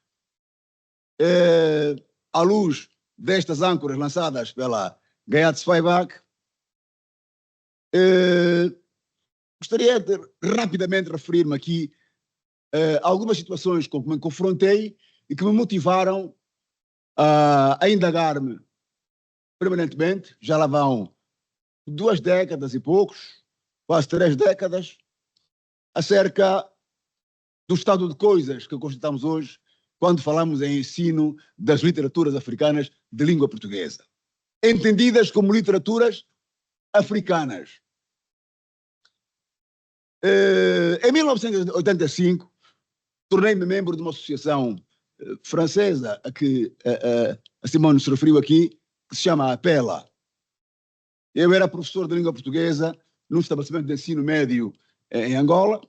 Speaker 3: à luz destas âncoras lançadas pela Gayatri Spivak, gostaria de rapidamente referir-me aqui a algumas situações com que me confrontei e que me motivaram a indagar-me permanentemente. Já lá vão 2 décadas e poucos, quase 3 décadas, acerca do estado de coisas que constatamos hoje quando falamos em ensino das literaturas africanas de língua portuguesa, entendidas como literaturas africanas. Em 1985, tornei-me membro de uma associação francesa a que a Simone se referiu aqui, que se chama APELA. Eu era professor de língua portuguesa num estabelecimento de ensino médio em Angola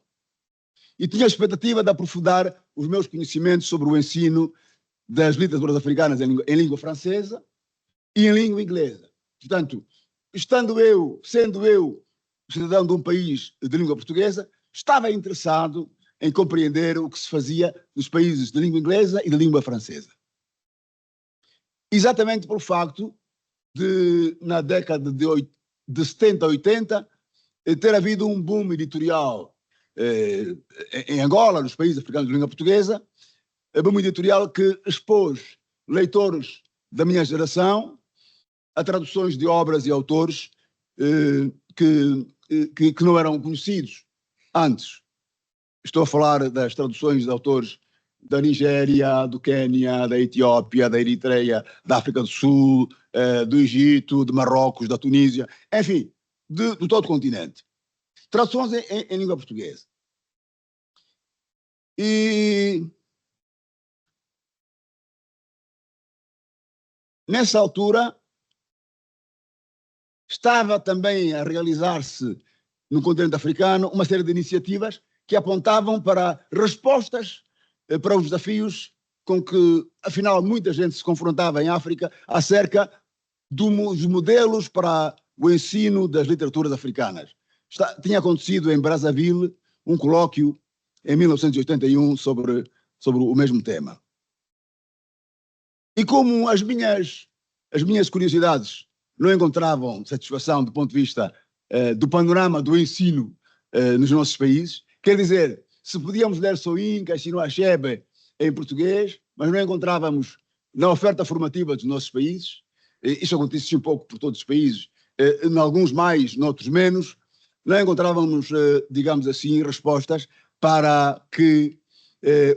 Speaker 3: e tinha a expectativa de aprofundar os meus conhecimentos sobre o ensino das literaturas africanas em língua francesa e em língua inglesa. Portanto, sendo eu cidadão de um país de língua portuguesa, estava interessado em compreender o que se fazia nos países de língua inglesa e de língua francesa. Exatamente pelo facto de, na década de 70 a 80, ter havido um boom editorial em Angola, nos países africanos de língua portuguesa, um boom editorial que expôs leitores da minha geração a traduções de obras e autores que não eram conhecidos antes. Estou a falar das traduções de autores da Nigéria, do Quênia, da Etiópia, da Eritreia, da África do Sul, do Egito, de Marrocos, da Tunísia, enfim, de todo o continente. Traduções em língua portuguesa. E nessa altura estava também a realizar-se no continente africano uma série de iniciativas que apontavam para respostas para os desafios com que, afinal, muita gente se confrontava em África acerca dos modelos para o ensino das literaturas africanas. Tinha acontecido em Brazzaville um colóquio em 1981 sobre o mesmo tema. E como as minhas curiosidades não encontravam satisfação do ponto de vista do panorama do ensino nos nossos países, quer dizer, se podíamos ler Soyinka, Chinua Achebe em português, mas não encontrávamos na oferta formativa dos nossos países, isso acontecia um pouco por todos os países, em alguns mais, noutros menos, não encontrávamos, digamos assim, respostas para que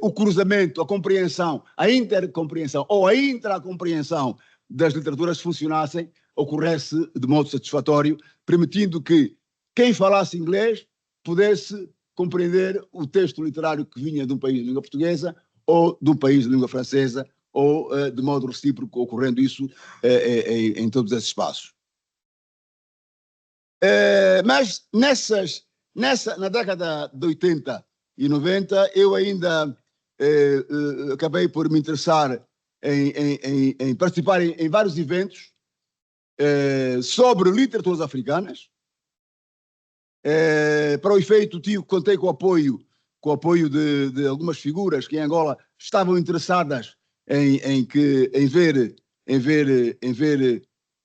Speaker 3: o cruzamento, a compreensão, a intercompreensão ou a intracompreensão das literaturas funcionassem, ocorresse de modo satisfatório, permitindo que quem falasse inglês pudesse compreender o texto literário que vinha de um país de língua portuguesa ou de um país de língua francesa, ou de modo recíproco, ocorrendo isso em todos esses espaços. Mas na década de 80 e 90, eu ainda acabei por me interessar em participar em vários eventos sobre literaturas africanas. Para o efeito, contei com o apoio de algumas figuras que em Angola estavam interessadas em ver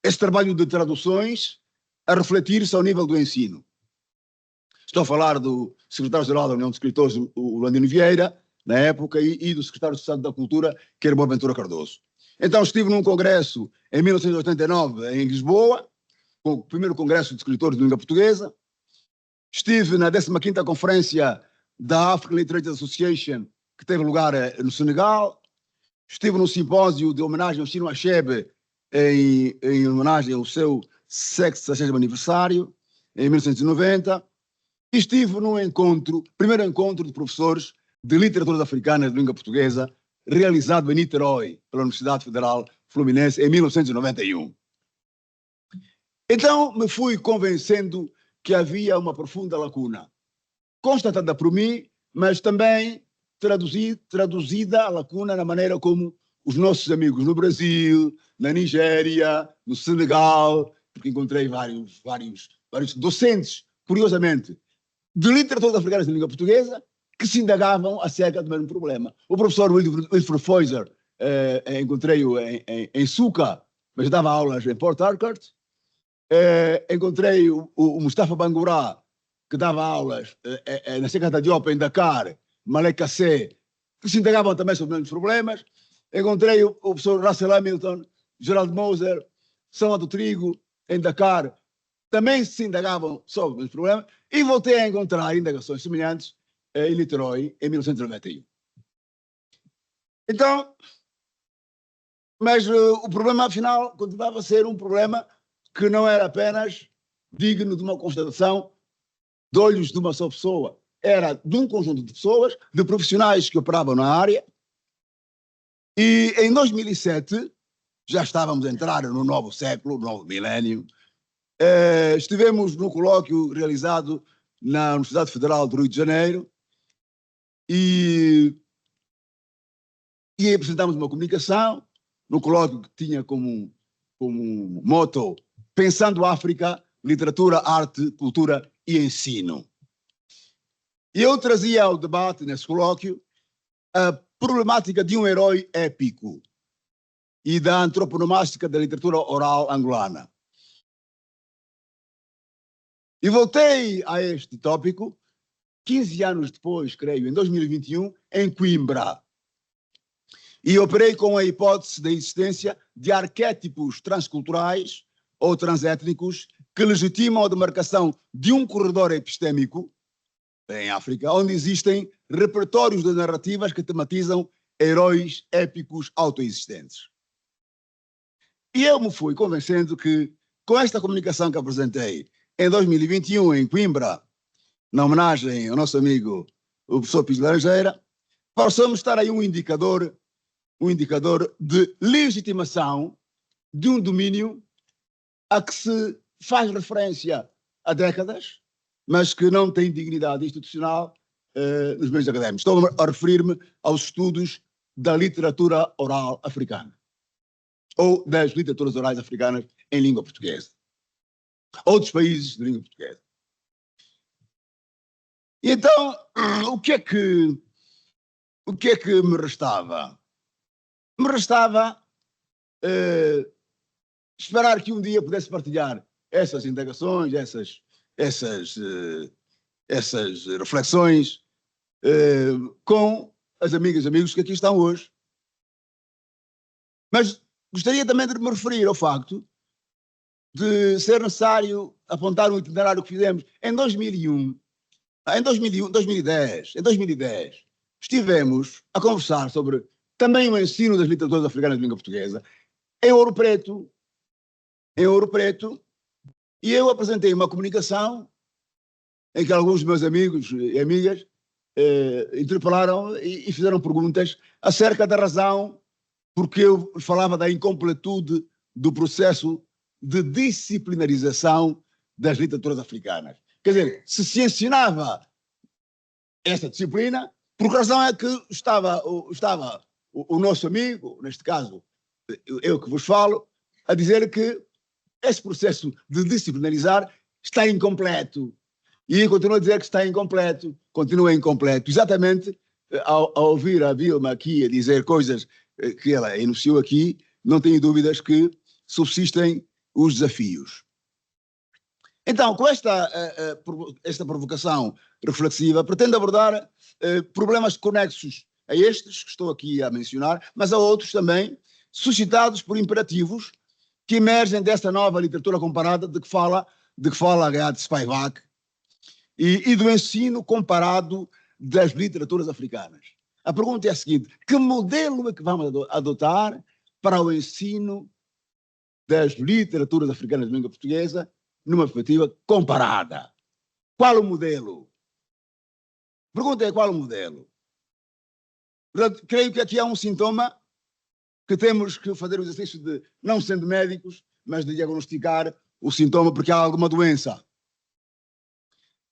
Speaker 3: esse trabalho de traduções a refletir-se ao nível do ensino. Estou a falar do secretário-geral da União de Escritores, o Landino Vieira, na época, e do secretário de Estado da Cultura, que era Boaventura Cardoso. Então estive num congresso em 1989 em Lisboa, o primeiro congresso de escritores de língua portuguesa. Estive na 15ª Conferência da African Literature Association, que teve lugar no Senegal. Estive no simpósio de homenagem ao Chinua Achebe, em homenagem ao seu 60º aniversário, em 1990. E estive no primeiro encontro de professores de literaturas africanas de língua portuguesa, realizado em Niterói, pela Universidade Federal Fluminense, em 1991. Então me fui convencendo que havia uma profunda lacuna, constatada por mim, mas também traduzida a lacuna na maneira como os nossos amigos no Brasil, na Nigéria, no Senegal, porque encontrei vários docentes, curiosamente, de literaturas africanas de língua portuguesa, que se indagavam acerca do mesmo problema. O professor Wilfred Feuser, encontrei-o em Suca, mas dava aulas em Port Harcourt. Encontrei o Mustafa Bangoura, que dava aulas na Secretaria Diop em Dakar, Malek Kassé, que se indagavam também sobre os mesmos problemas. Encontrei o professor Russell Hamilton, Gerald Moser, São do Trigo, em Dakar, também se indagavam sobre os mesmos problemas, e voltei a encontrar indagações semelhantes em Niterói, em 1991. Então, mas o problema, afinal, continuava a ser um problema que não era apenas digno de uma constatação de olhos de uma só pessoa, era de um conjunto de pessoas, de profissionais que operavam na área, e em 2007, já estávamos a entrar no novo século, no novo milénio, estivemos no colóquio realizado na Universidade Federal do Rio de Janeiro e apresentámos uma comunicação no colóquio que tinha como motto Pensando África, Literatura, Arte, Cultura e Ensino. E eu trazia ao debate, nesse colóquio, a problemática de um herói épico e da antroponomástica da literatura oral angolana. E voltei a este tópico 15 anos depois, creio, em 2021, em Coimbra. E operei com a hipótese da existência de arquétipos transculturais ou transétnicos que legitimam a demarcação de um corredor epistémico em África, onde existem repertórios de narrativas que tematizam heróis épicos autoexistentes. E eu me fui convencendo que, com esta comunicação que apresentei em 2021, em Coimbra, na homenagem ao nosso amigo, o professor Pires Laranjeira, possamos estar aí um indicador de legitimação de um domínio a que se faz referência a décadas, mas que não tem dignidade institucional nos meios académicos. Estou a referir-me aos estudos da literatura oral africana, ou das literaturas orais africanas em língua portuguesa, ou dos países de língua portuguesa. E então, o que é que me restava? Me restava esperar que um dia pudesse partilhar essas indagações, essas reflexões com as amigas e amigos que aqui estão hoje. Mas gostaria também de me referir ao facto de ser necessário apontar um itinerário que fizemos em 2010, estivemos a conversar sobre também o ensino das literaturas africanas de língua portuguesa em Ouro Preto, e eu apresentei uma comunicação em que alguns dos meus amigos e amigas interpelaram e fizeram perguntas acerca da razão porque eu falava da incompletude do processo de disciplinarização das literaturas africanas. Quer dizer, se ensinava essa disciplina, por que razão é que estava o nosso amigo, neste caso, eu que vos falo, a dizer que esse processo de disciplinarizar está incompleto. E continua a dizer que está incompleto, continua incompleto. Exatamente ao ouvir a Vilma aqui a dizer coisas que ela enunciou aqui, não tenho dúvidas que subsistem os desafios. Então, com esta provocação reflexiva, pretendo abordar problemas conexos a estes que estou aqui a mencionar, mas a outros também, suscitados por imperativos que emergem desta nova literatura comparada de que fala Gad Spivak e do ensino comparado das literaturas africanas. A pergunta é a seguinte: que modelo é que vamos adotar para o ensino das literaturas africanas de língua portuguesa numa perspectiva comparada? Qual o modelo? A pergunta é: qual o modelo? Portanto, creio que aqui há um sintoma que temos que fazer o exercício de, não sendo médicos, mas de diagnosticar o sintoma porque há alguma doença.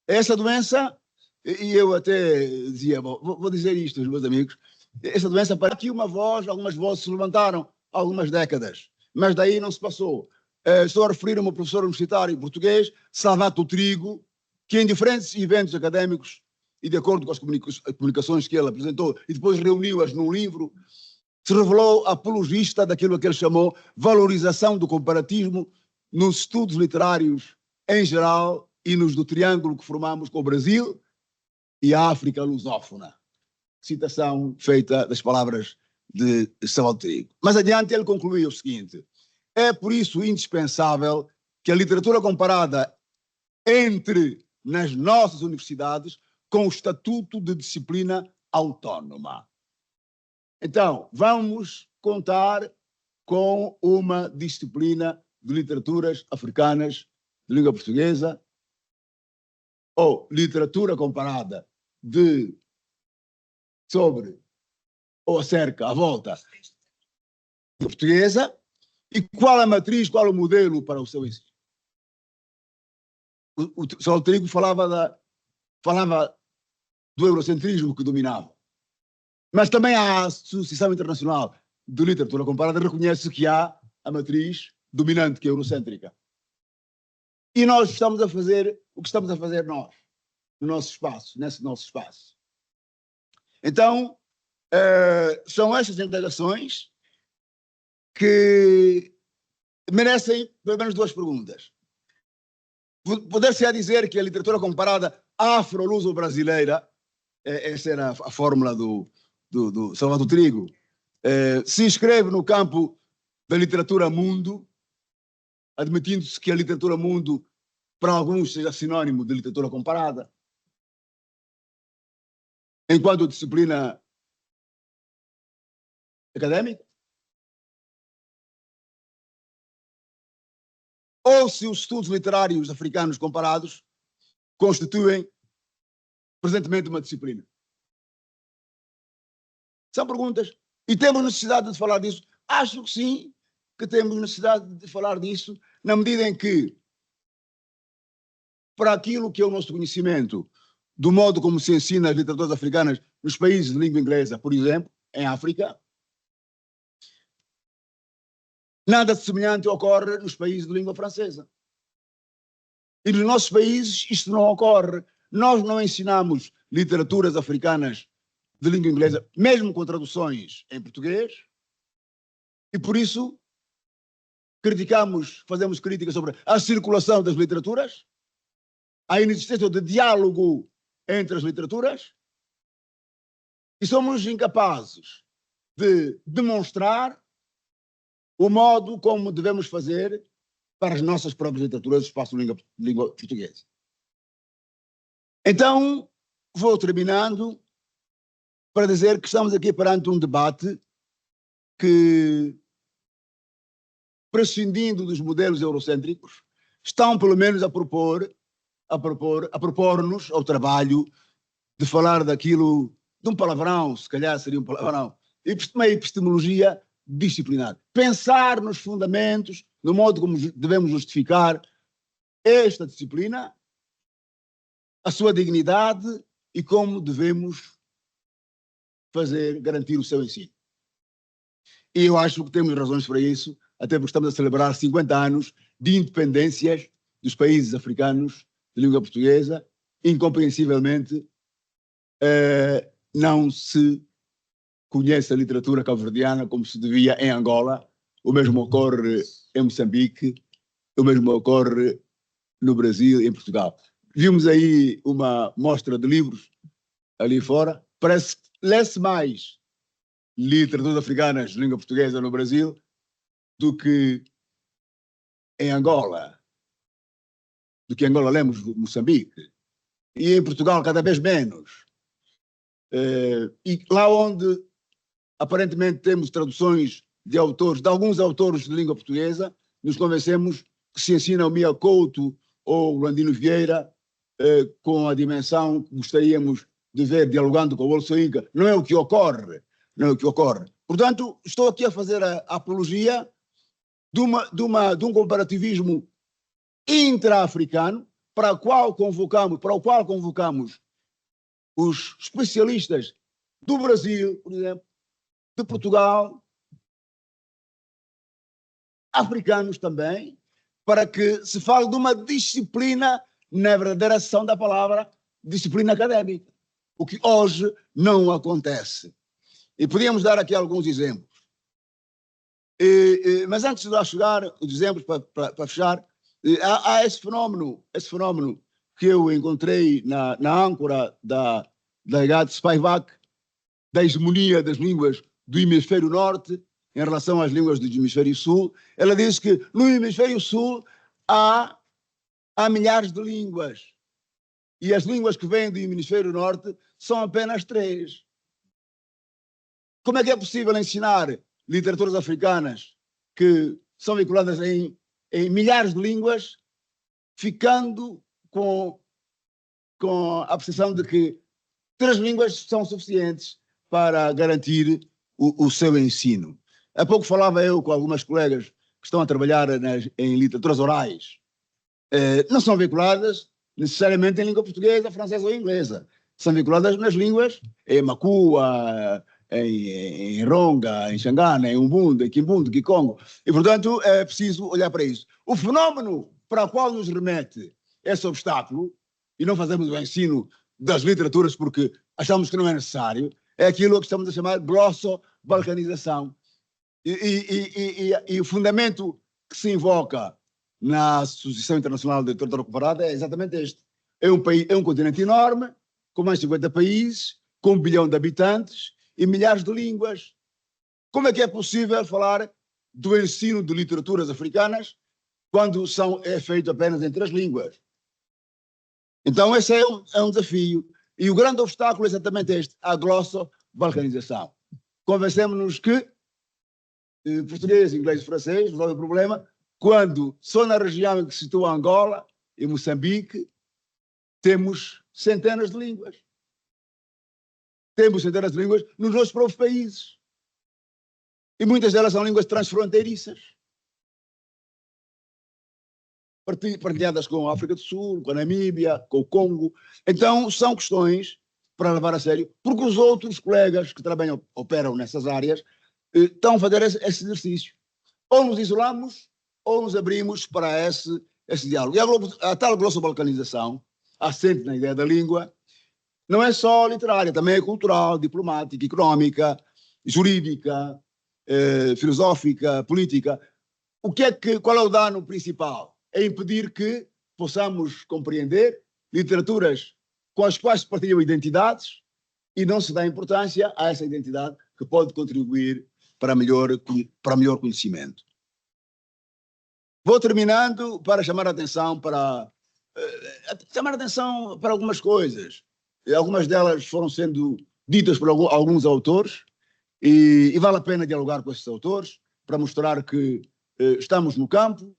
Speaker 3: Essa doença, e eu até dizia, vou dizer isto aos meus amigos, essa doença, para que algumas vozes se levantaram há algumas décadas, mas daí não se passou. Estou a referir a um professor universitário português, Salvato Trigo, que em diferentes eventos académicos, e de acordo com as comunicações que ele apresentou, e depois reuniu-as num livro, se revelou apologista daquilo que ele chamou valorização do comparatismo nos estudos literários em geral e nos do triângulo que formamos com o Brasil e a África lusófona. Citação feita das palavras de Salvato Trigo. Mais adiante ele concluiu o seguinte: é por isso indispensável que a literatura comparada entre nas nossas universidades com o estatuto de disciplina autónoma. Então, vamos contar com uma disciplina de literaturas africanas de língua portuguesa ou literatura comparada sobre ou acerca, à volta da portuguesa, e qual a matriz, qual o modelo para o seu ensino. O Salvato Trigo falava do eurocentrismo que dominava. Mas também a Associação Internacional de Literatura Comparada reconhece que há a matriz dominante, que é eurocêntrica. E nós estamos a fazer o que estamos a fazer nós, no nosso espaço, nesse nosso espaço. Então, são estas indagações que merecem pelo menos duas perguntas. Poder-se-á dizer que a literatura comparada afro-luso-brasileira, essa era a fórmula do Salvato Trigo, se inscreve no campo da literatura mundo, admitindo-se que a literatura mundo, para alguns, seja sinónimo de literatura comparada, enquanto disciplina académica, ou se os estudos literários africanos comparados constituem presentemente uma disciplina. São perguntas. E temos necessidade de falar disso? Acho que sim, que temos necessidade de falar disso, na medida em que para aquilo que é o nosso conhecimento do modo como se ensina as literaturas africanas nos países de língua inglesa, por exemplo, em África, nada de semelhante ocorre nos países de língua francesa. E nos nossos países isto não ocorre. Nós não ensinamos literaturas africanas de língua inglesa, mesmo com traduções em português, e por isso fazemos críticas sobre a circulação das literaturas, a inexistência de diálogo entre as literaturas, e somos incapazes de demonstrar o modo como devemos fazer para as nossas próprias literaturas do espaço de língua portuguesa. Então, vou terminando para dizer que estamos aqui perante um debate que, prescindindo dos modelos eurocêntricos, estão pelo menos a propor-nos ao trabalho de falar daquilo, de um palavrão, se calhar seria um palavrão, uma epistemologia disciplinar. Pensar nos fundamentos, no modo como devemos justificar esta disciplina, a sua dignidade e como devemos garantir o seu ensino. E eu acho que temos razões para isso, até porque estamos a celebrar 50 anos de independências dos países africanos de língua portuguesa. Incompreensivelmente, não se conhece a literatura cabo-verdiana como se devia em Angola. O mesmo ocorre em Moçambique, o mesmo ocorre no Brasil e em Portugal. Vimos aí uma mostra de livros ali fora. Parece que lê-se mais literaturas africanas de língua portuguesa no Brasil do que em Angola. Do que em Angola lemos Moçambique. E em Portugal cada vez menos. E lá onde aparentemente temos traduções de alguns autores de língua portuguesa, nos convencemos que se ensina o Mia Couto ou o Landino Vieira com a dimensão que gostaríamos de ver dialogando com o Bolso Inca. Não é o que ocorre. Não é o que ocorre. Portanto, estou aqui a fazer a apologia de um comparativismo intra-africano para o qual convocamos os especialistas do Brasil, por exemplo, de Portugal, africanos também, para que se fale de uma disciplina, na verdadeira ação da palavra, disciplina académica, o que hoje não acontece. E podíamos dar aqui alguns exemplos. Mas antes de lá chegar, os exemplos para fechar, há esse fenómeno que eu encontrei na âncora da Gade Spivak, da hegemonia das línguas do hemisfério norte em relação às línguas do hemisfério sul. Ela diz que no hemisfério sul há milhares de línguas e as línguas que vêm do hemisfério norte são apenas 3. Como é que é possível ensinar literaturas africanas que são vinculadas em milhares de línguas, ficando com a percepção de que 3 línguas são suficientes para garantir o seu ensino? Há pouco falava eu com algumas colegas que estão a trabalhar em literaturas orais. Não são vinculadas necessariamente em língua portuguesa, francesa ou inglesa. São vinculadas nas línguas em Makua, em Ronga, em Xangana, em Umbunda, em Kimbundu, Kikongo. E, portanto, é preciso olhar para isso. O fenómeno para o qual nos remete esse obstáculo, e não fazemos o ensino das literaturas porque achamos que não é necessário, é aquilo que estamos a chamar de glosso-balcanização. E o fundamento que se invoca na Associação Internacional de Literatura Comparada é exatamente este. É um continente enorme, com mais de 50 países, com 1 bilhão de habitantes e milhares de línguas. Como é que é possível falar do ensino de literaturas africanas quando é feito apenas em 3 línguas? Então esse é um desafio. E o grande obstáculo é exatamente este, a glosso-balcanização. Convencemos-nos que português, inglês e francês resolve o problema quando só na região em que se situa Angola e Moçambique temos centenas de línguas. Temos centenas de línguas nos nossos próprios países. E muitas delas são línguas transfronteiriças. partilhadas com a África do Sul, com a Namíbia, com o Congo. Então, são questões para levar a sério, porque os outros colegas que também operam nessas áreas estão a fazer esse exercício. Ou nos isolamos, ou nos abrimos para esse diálogo. E a tal glossobalcanização, assente na ideia da língua, não é só literária, também é cultural, diplomática, económica, jurídica, filosófica, política. Qual é o dano principal? É impedir que possamos compreender literaturas com as quais se partilham identidades e não se dá importância a essa identidade que pode contribuir para melhor conhecimento. Vou terminando para chamar a atenção para algumas coisas. Algumas delas foram sendo ditas por alguns autores e vale a pena dialogar com esses autores para mostrar que estamos no campo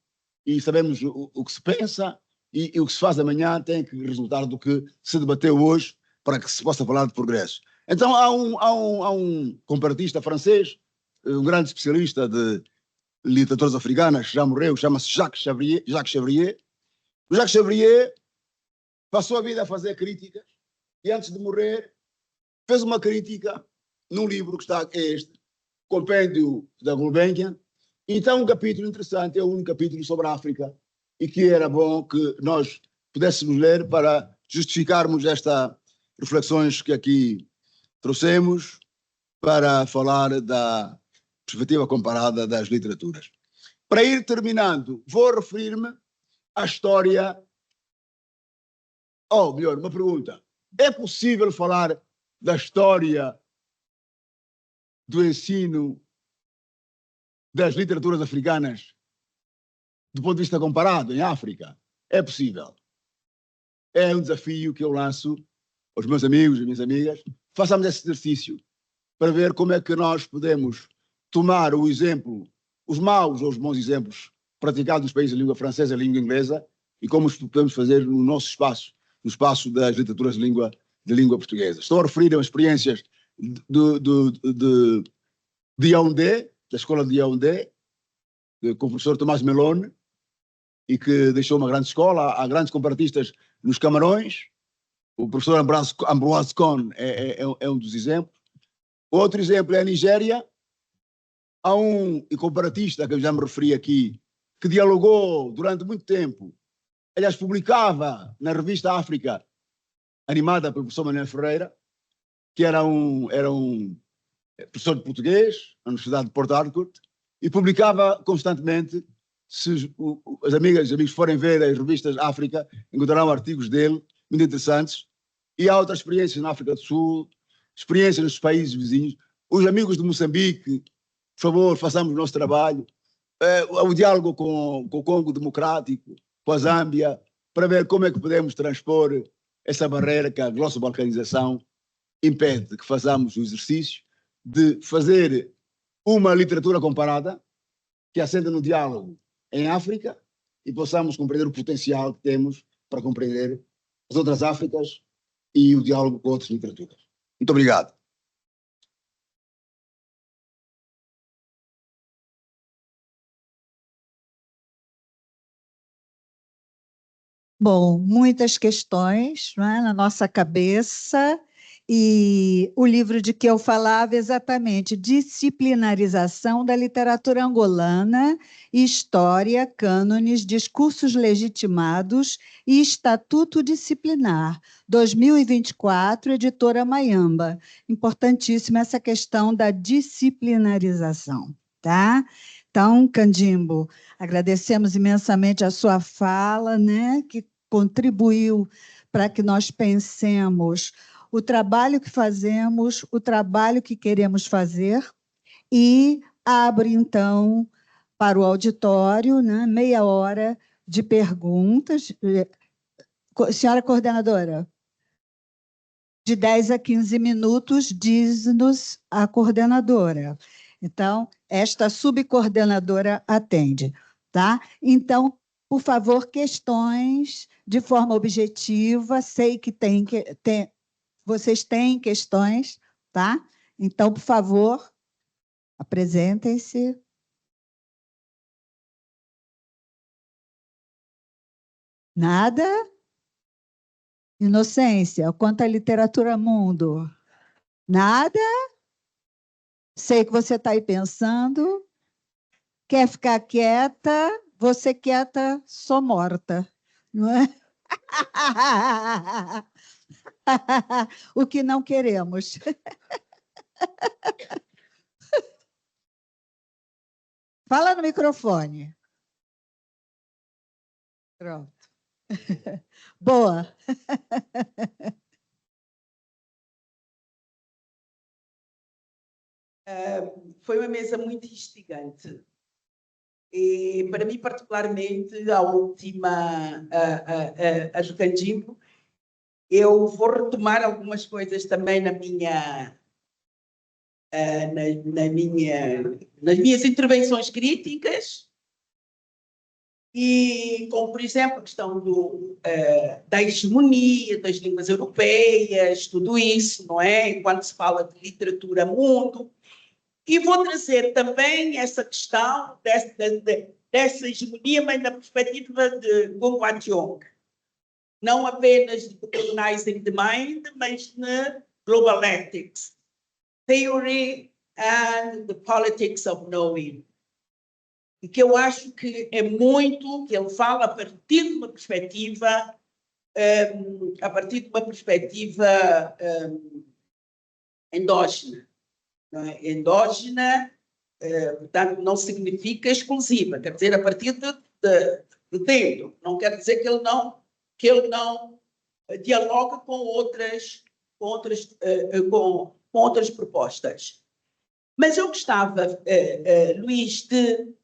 Speaker 3: e sabemos o que se pensa e o que se faz amanhã tem que resultar do que se debateu hoje para que se possa falar de progresso. Então há um comparatista francês, um grande especialista de literaturas africanas, que já morreu, chama-se Jacques Chevrier. O Jacques Chevrier passou a vida a fazer críticas e antes de morrer fez uma crítica num livro que está este, Compêndio da Gulbenkian. Então um capítulo interessante, é o único capítulo sobre a África e que era bom que nós pudéssemos ler para justificarmos estas reflexões que aqui trouxemos para falar da perspectiva comparada das literaturas. Para ir terminando, vou referir-me à história, ou melhor, uma pergunta. É possível falar da história do ensino das literaturas africanas do ponto de vista comparado em África? É possível. É um desafio que eu lanço aos meus amigos e minhas amigas. Façamos esse exercício para ver como é que nós podemos tomar o exemplo, os maus ou os bons exemplos praticados nos países de língua francesa e língua inglesa e como os podemos fazer no nosso espaço, no espaço das literaturas de língua portuguesa. Estou a referir a experiências de Yaoundé, da escola de Yaoundé, com o professor Tomás Melone, e que deixou uma grande escola. Há grandes comparatistas nos Camarões. O professor Ambroise Kohn é um dos exemplos. Outro exemplo é a Nigéria. Há um comparatista, que eu já me referi aqui, que dialogou durante muito tempo, aliás, publicava na revista África, animada pelo professor Manuel Ferreira, que era um professor de português na Universidade de Port Harcourt, e publicava constantemente. Se as amigas e os amigos forem ver as revistas África, encontrarão artigos dele muito interessantes. E há outras experiências na África do Sul, experiências nos países vizinhos. Os amigos de Moçambique, por favor, façamos o nosso trabalho. O diálogo com o Congo Democrático, com a Zâmbia, para ver como é que podemos transpor essa barreira que a glossobalcanização impede, que façamos o exercício de fazer uma literatura comparada que assenta no diálogo em África e possamos compreender o potencial que temos para compreender as outras Áfricas e o diálogo com outras literaturas. Muito obrigado.
Speaker 1: Bom, muitas questões, não é, na nossa cabeça, e o livro de que eu falava exatamente, Disciplinarização da Literatura Angolana, História, Cânones, Discursos Legitimados e Estatuto Disciplinar, 2024, editora Mayamba. Importantíssima essa questão da disciplinarização, tá? Então, Candimbo, agradecemos imensamente a sua fala, né, que contribuiu para que nós pensemos o trabalho que fazemos, o trabalho que queremos fazer, e abro, então, para o auditório, né, meia hora de perguntas. Senhora coordenadora, de 10 a 15 minutos, diz-nos a coordenadora. Então, esta subcoordenadora atende, tá? Então, por favor, questões de forma objetiva. Sei que vocês têm questões, tá? Então, por favor, apresentem-se. Nada? Inocência, quanto à literatura mundo? Nada? Sei que você está aí pensando. Quer ficar quieta? Você quieta, sou morta. Não é? O que não queremos. Fala no microfone. Pronto. Boa.
Speaker 4: Foi uma mesa muito instigante. E, para mim, particularmente, a última, a do Candimbo, eu vou retomar algumas coisas também nas minhas intervenções críticas, e como, por exemplo, a questão da hegemonia das línguas europeias, tudo isso, não é? Quando se fala de literatura mundo. E vou trazer também essa questão dessa hegemonia, mas na perspectiva de Guo Huaqiong. Não apenas de Colonizing the Mind, mas na Global Ethics, Theory and the Politics of Knowing. E que eu acho que é muito, que ele fala a partir de uma perspectiva, endógena. Não é? Endógena, portanto, não significa exclusiva, quer dizer, a partir de dentro. Não quer dizer que ele não dialoga com outras propostas. Mas eu gostava, Luís, de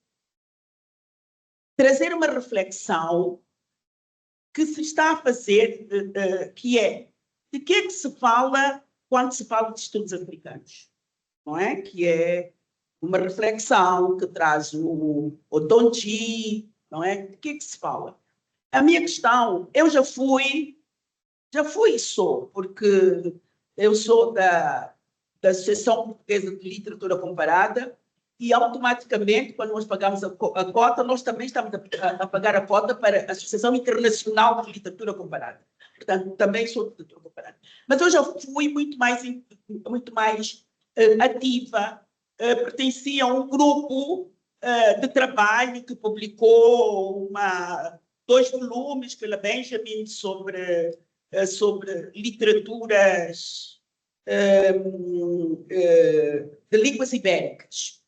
Speaker 4: trazer uma reflexão que se está a fazer, que é de que é que se fala quando se fala de estudos africanos, não é? Que é uma reflexão que traz o Tonti, não é? De que é que se fala? A minha questão, eu já fui e sou, porque eu sou da Associação Portuguesa de Literatura Comparada, e automaticamente, quando nós pagamos a cota, nós também estamos a pagar a cota para a Associação Internacional de Literatura Comparada. Portanto, também sou de literatura comparada. Mas eu já fui muito mais ativa, pertencia a um grupo de trabalho que publicou 2 volumes pela Benjamin sobre literaturas de línguas ibéricas.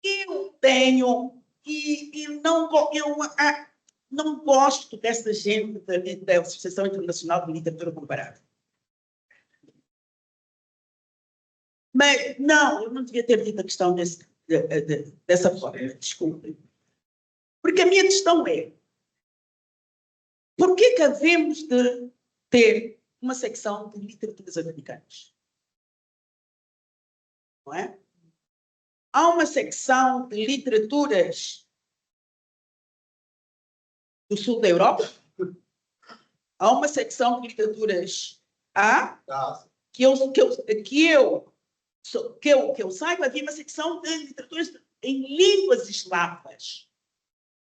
Speaker 4: Eu tenho, eu não gosto dessa gente da Associação Internacional de Literatura Comparada. Mas, não, eu não devia ter dito a questão dessa forma, desculpe. Porque a minha questão é, por que havemos de ter uma secção de literaturas americanas? Não é? Há uma secção de literaturas do sul da Europa, há uma secção de literaturas que eu saiba, havia uma secção de literaturas em línguas eslavas.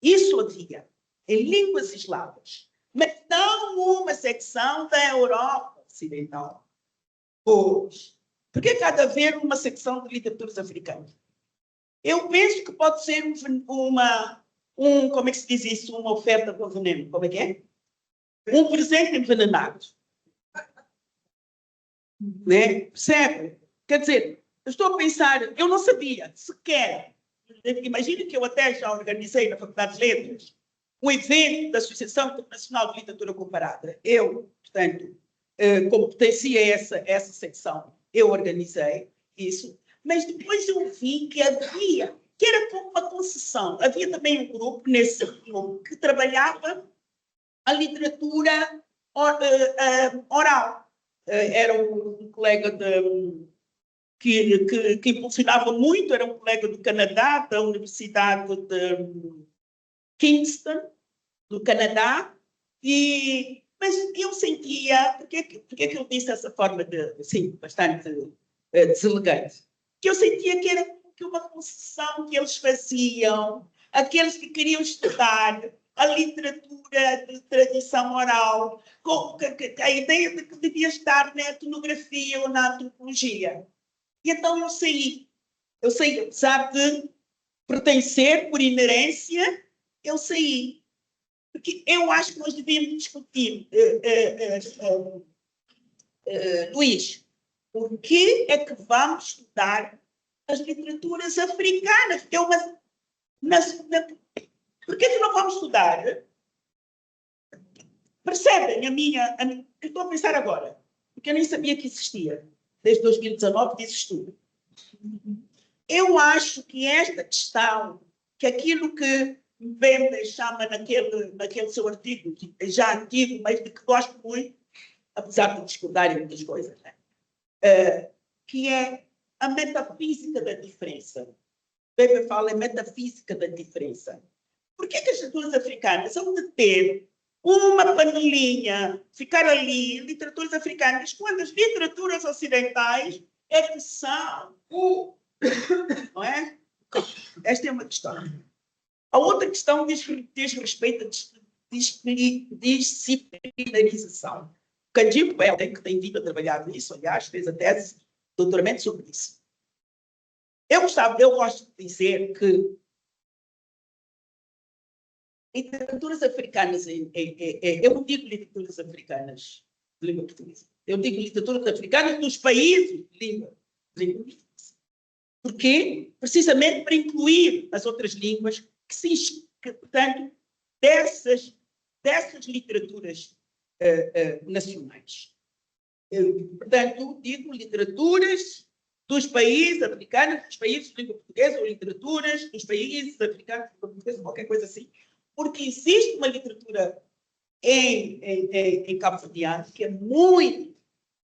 Speaker 4: Isso havia, em línguas eslavas. Mas não uma secção da Europa Ocidental. Pois, por que há de haver uma secção de literaturas africanas? Eu penso que pode ser como é que se diz isso? Uma oferta com veneno. Como é que é? Um presente envenenado. Né? Percebe? Quer dizer, eu estou a pensar, eu não sabia sequer. Imagine que eu até já organizei na Faculdade de Letras um evento da Associação Internacional de Literatura Comparada. Eu, portanto, como pertencia a essa secção, eu organizei isso. Mas depois eu vi que era como uma concessão. Havia também um grupo nesse grupo que trabalhava a literatura oral. Era um colega que impulsionava muito, era um colega do Canadá, da Universidade de Kingston, do Canadá, mas eu sentia, porque que eu disse dessa forma assim, bastante deselegante, que eu sentia que uma concessão que eles faziam, aqueles que queriam estudar a literatura de tradição oral, com a ideia de que devia estar na etnografia ou na antropologia. E então eu saí, apesar de pertencer por inerência, eu saí. Porque eu acho que nós devíamos discutir, Luís, por que é que vamos estudar as literaturas africanas? Por que é que não vamos estudar? Percebem a minha... que estou a pensar agora, porque eu nem sabia que existia. Desde 2019 disse estudo. Eu acho que esta questão, que aquilo que Mbembe chama naquele seu artigo, que é já antigo, mas de que gosto muito, apesar de discordar em muitas coisas, né? Que é a metafísica da diferença. Mbembe fala em metafísica da diferença. Por que as literaturas africanas são de ter uma panelinha, ficar ali, literaturas africanas, quando as literaturas ocidentais é que são não é? Esta é uma questão. A outra questão diz respeito à disciplinarização. Candido Belden, que tem vindo a trabalhar nisso, aliás, fez a tese de doutoramento sobre isso. Eu gosto de dizer que literaturas africanas, eu não digo literaturas africanas de língua portuguesa, eu digo literaturas africanas dos países de língua portuguesa. Porquê? Precisamente para incluir as outras línguas portanto, dessas literaturas nacionais. Portanto, digo literaturas dos países africanos, dos países de língua portuguesa, ou literaturas dos países africanos de língua portuguesa, qualquer coisa assim, porque existe uma literatura em cabo-verdiano que é muito...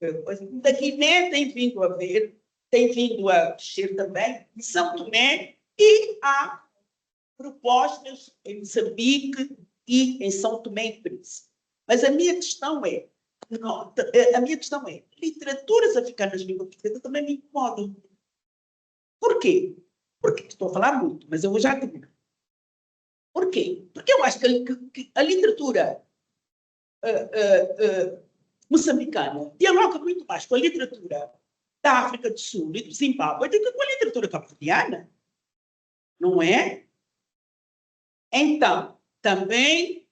Speaker 4: Da Guiné tem vindo a crescer também, em São Tomé, e há propostas em Moçambique e em São Tomé e Príncipe. Mas a minha questão é, literaturas africanas de língua portuguesa também me incomodam. Por quê? Porque estou a falar muito, mas eu vou já terminar. Por quê? Porque eu acho que a literatura moçambicana dialoga muito mais com a literatura da África do Sul e do Zimbábue do que com a literatura cabo-verdiana. Não é? Então, também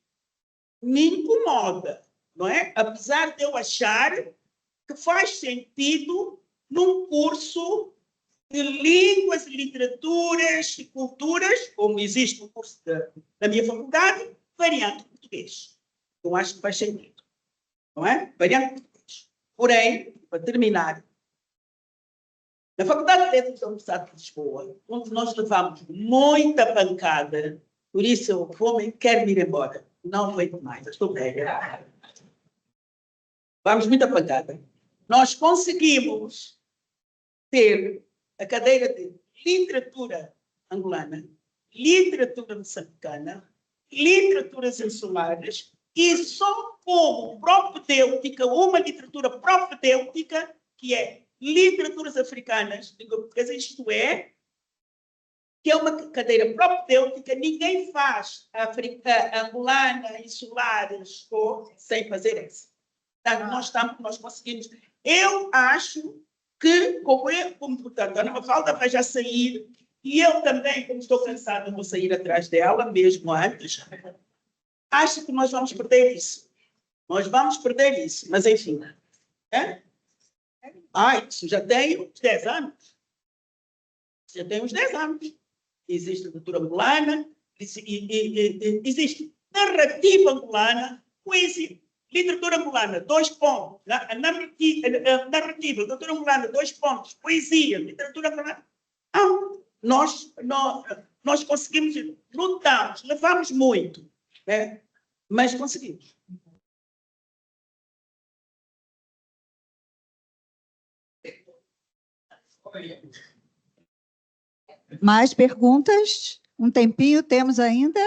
Speaker 4: me incomoda, não é? Apesar de eu achar que faz sentido num curso de línguas, literaturas e culturas, como existe no curso da minha faculdade, variante português. Eu acho que faz sentido, não é? Variante português. Porém, para terminar, na Faculdade de Letras da Universidade de Lisboa, onde nós levamos muita pancada, por isso eu quero ir embora. Não aguento mais, estou velha. Vamos muita pancada. Nós conseguimos ter a cadeira de literatura angolana, literatura moçambicana, literaturas insulares, e só como propedêutica, uma literatura propedêutica, que é literaturas africanas, língua portuguesa, isto é, que é uma cadeira propedêutica, ninguém faz angolana, insulares, sem fazer essa. Portanto, nós conseguimos. Eu acho que, portanto, a Ana Mafalda vai já sair, e eu também, como estou cansada, vou sair atrás dela, mesmo antes, acho que nós vamos perder isso. Nós vamos perder isso, mas enfim. Isso já tem uns 10 anos. Já tem uns 10 anos. Existe literatura angolana, existe narrativa angolana, poesia. Literatura angolana, 2 pontos. Narrativa, literatura angolana, 2 pontos. Poesia, literatura angolana. Nós conseguimos, lutamos, levamos muito, né? Mas conseguimos.
Speaker 1: Mais perguntas? Um tempinho temos ainda?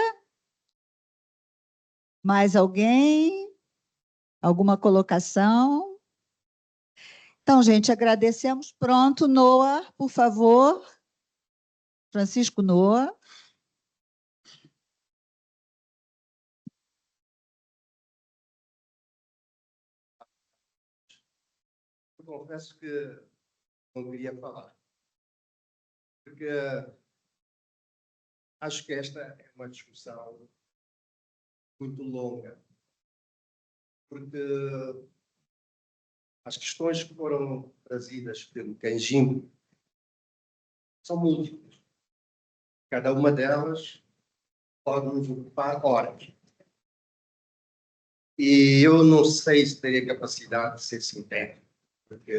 Speaker 1: Mais alguém? Alguma colocação? Então, gente, agradecemos. Pronto, Noah, por favor. Francisco Noah.
Speaker 5: Eu confesso que não queria falar, porque acho que esta é uma discussão muito longa, porque as questões que foram trazidas pelo Canjinho são múltiplas. Cada uma delas pode nos ocupar horas. E eu não sei se teria capacidade de ser sintético, porque...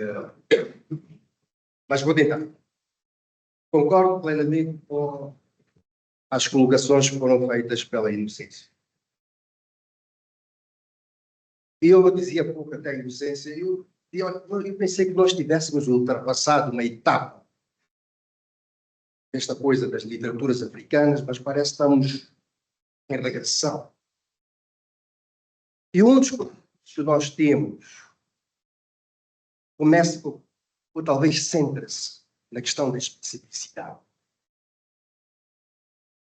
Speaker 5: mas vou tentar. Concordo plenamente com as colocações que foram feitas pela Inocência. E eu dizia há pouco até a Inocência, eu pensei que nós tivéssemos ultrapassado uma etapa desta coisa das literaturas africanas, mas parece que estamos em regressão. E um dos problemas que nós temos começa, ou talvez centra-se, na questão da especificidade.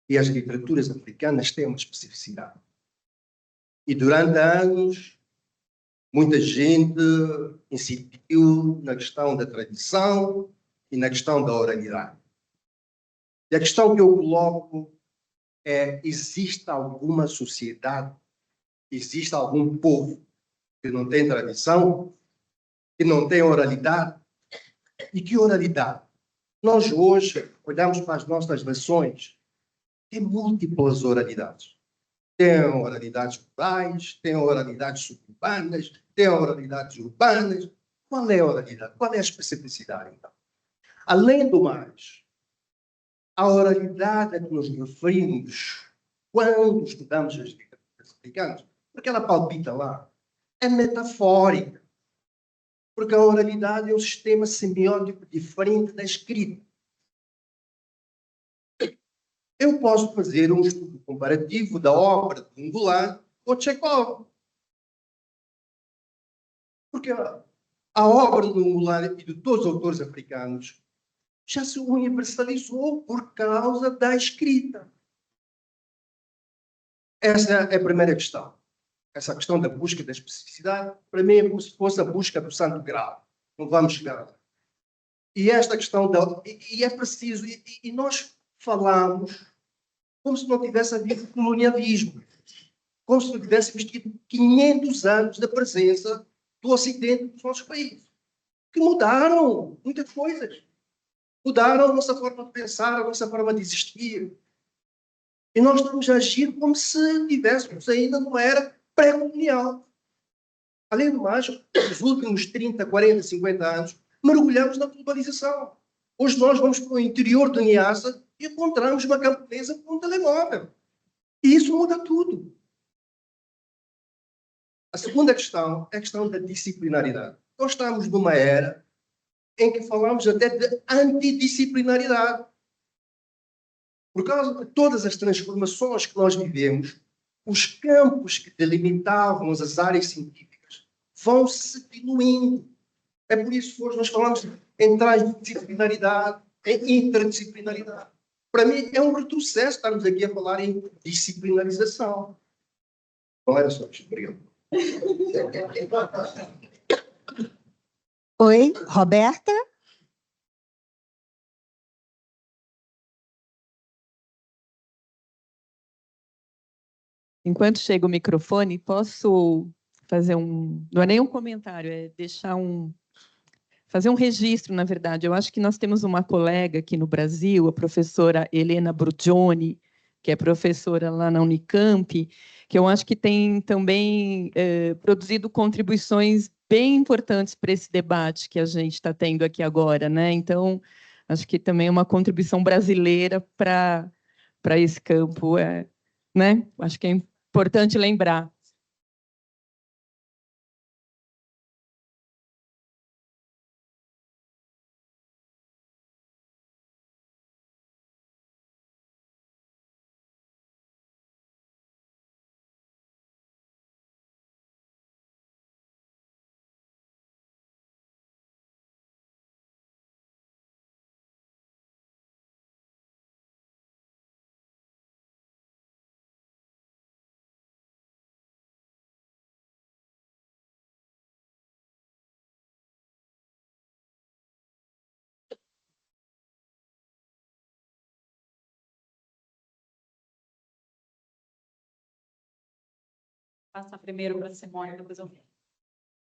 Speaker 5: E as literaturas africanas têm uma especificidade. E durante anos, muita gente insistiu na questão da tradição e na questão da oralidade. E a questão que eu coloco é: existe alguma sociedade, existe algum povo que não tem tradição, que não tem oralidade? E que oralidade? Nós hoje olhamos para as nossas nações, tem múltiplas oralidades. Tem oralidades rurais, tem oralidades suburbanas, tem oralidades urbanas. Qual é a oralidade? Qual é a especificidade, então? Além do mais, a oralidade a que nos referimos quando estudamos as literaturas africanas, porque ela palpita lá, é metafórica. Porque a oralidade é um sistema semiótico diferente da escrita. Eu posso fazer um estudo comparativo da obra de Angolan com Chekhov. Porque a obra de Angolan e de todos os autores africanos já se universalizou por causa da escrita. Essa é a primeira questão. Essa questão da busca da especificidade, para mim, é como se fosse a busca do santo grau. Não vamos chegar lá. E esta questão e é preciso, e nós falamos como se não tivesse havido colonialismo, como se não tivéssemos tido 500 anos da presença do Ocidente nos nossos países, que mudaram muitas coisas. Mudaram a nossa forma de pensar, a nossa forma de existir. E nós estamos a agir como se tivéssemos ainda numa era pré-colonial. Além do mais, nos últimos 30, 40, 50 anos, mergulhamos na globalização. Hoje nós vamos para o interior de Niassa e encontramos uma camponesa com um telemóvel. E isso muda tudo. A segunda questão é a questão da disciplinaridade. Nós estamos numa era em que falamos até de antidisciplinaridade. Por causa de todas as transformações que nós vivemos, os campos que delimitavam as áreas científicas vão se diluindo. É por isso que hoje nós falamos em transdisciplinaridade, em interdisciplinaridade. Para mim, é um retrocesso estarmos aqui a falar em disciplinarização. Não era só isto. Obrigado.
Speaker 1: Oi, Roberta?
Speaker 2: Enquanto chega o microfone, posso fazer não é nem um comentário, é fazer um registro, na verdade. Eu acho que nós temos uma colega aqui no Brasil, a professora Helena Brugioni, que é professora lá na Unicamp, que eu acho que tem também produzido contribuições bem importantes para esse debate que a gente está tendo aqui agora, né? Então, acho que também é uma contribuição brasileira para esse campo, né? Acho que é importante lembrar.
Speaker 6: passar primeiro para a Simone, depois eu...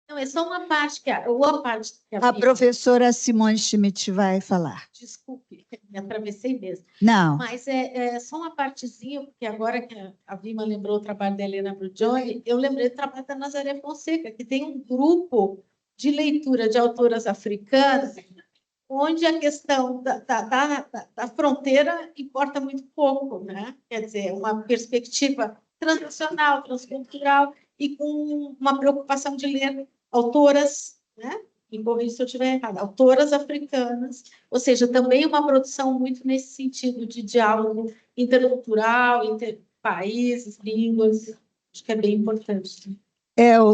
Speaker 6: Não, é só uma parte que
Speaker 1: A professora Simone Schmidt vai falar.
Speaker 6: Desculpe, me atravessei mesmo.
Speaker 1: Não.
Speaker 6: Mas é só uma partezinha, porque agora que a Vima lembrou o trabalho da Helena Brugioni, eu lembrei do trabalho da Nazaré Fonseca, que tem um grupo de leitura de autoras africanas, onde a questão da fronteira importa muito pouco, né? Quer dizer, uma perspectiva transnacional, transcultural, e com uma preocupação de ler autoras, né? Me corrija se eu estiver errada, autoras africanas, ou seja, também uma produção muito nesse sentido de diálogo intercultural, entre países, línguas, acho que é bem importante.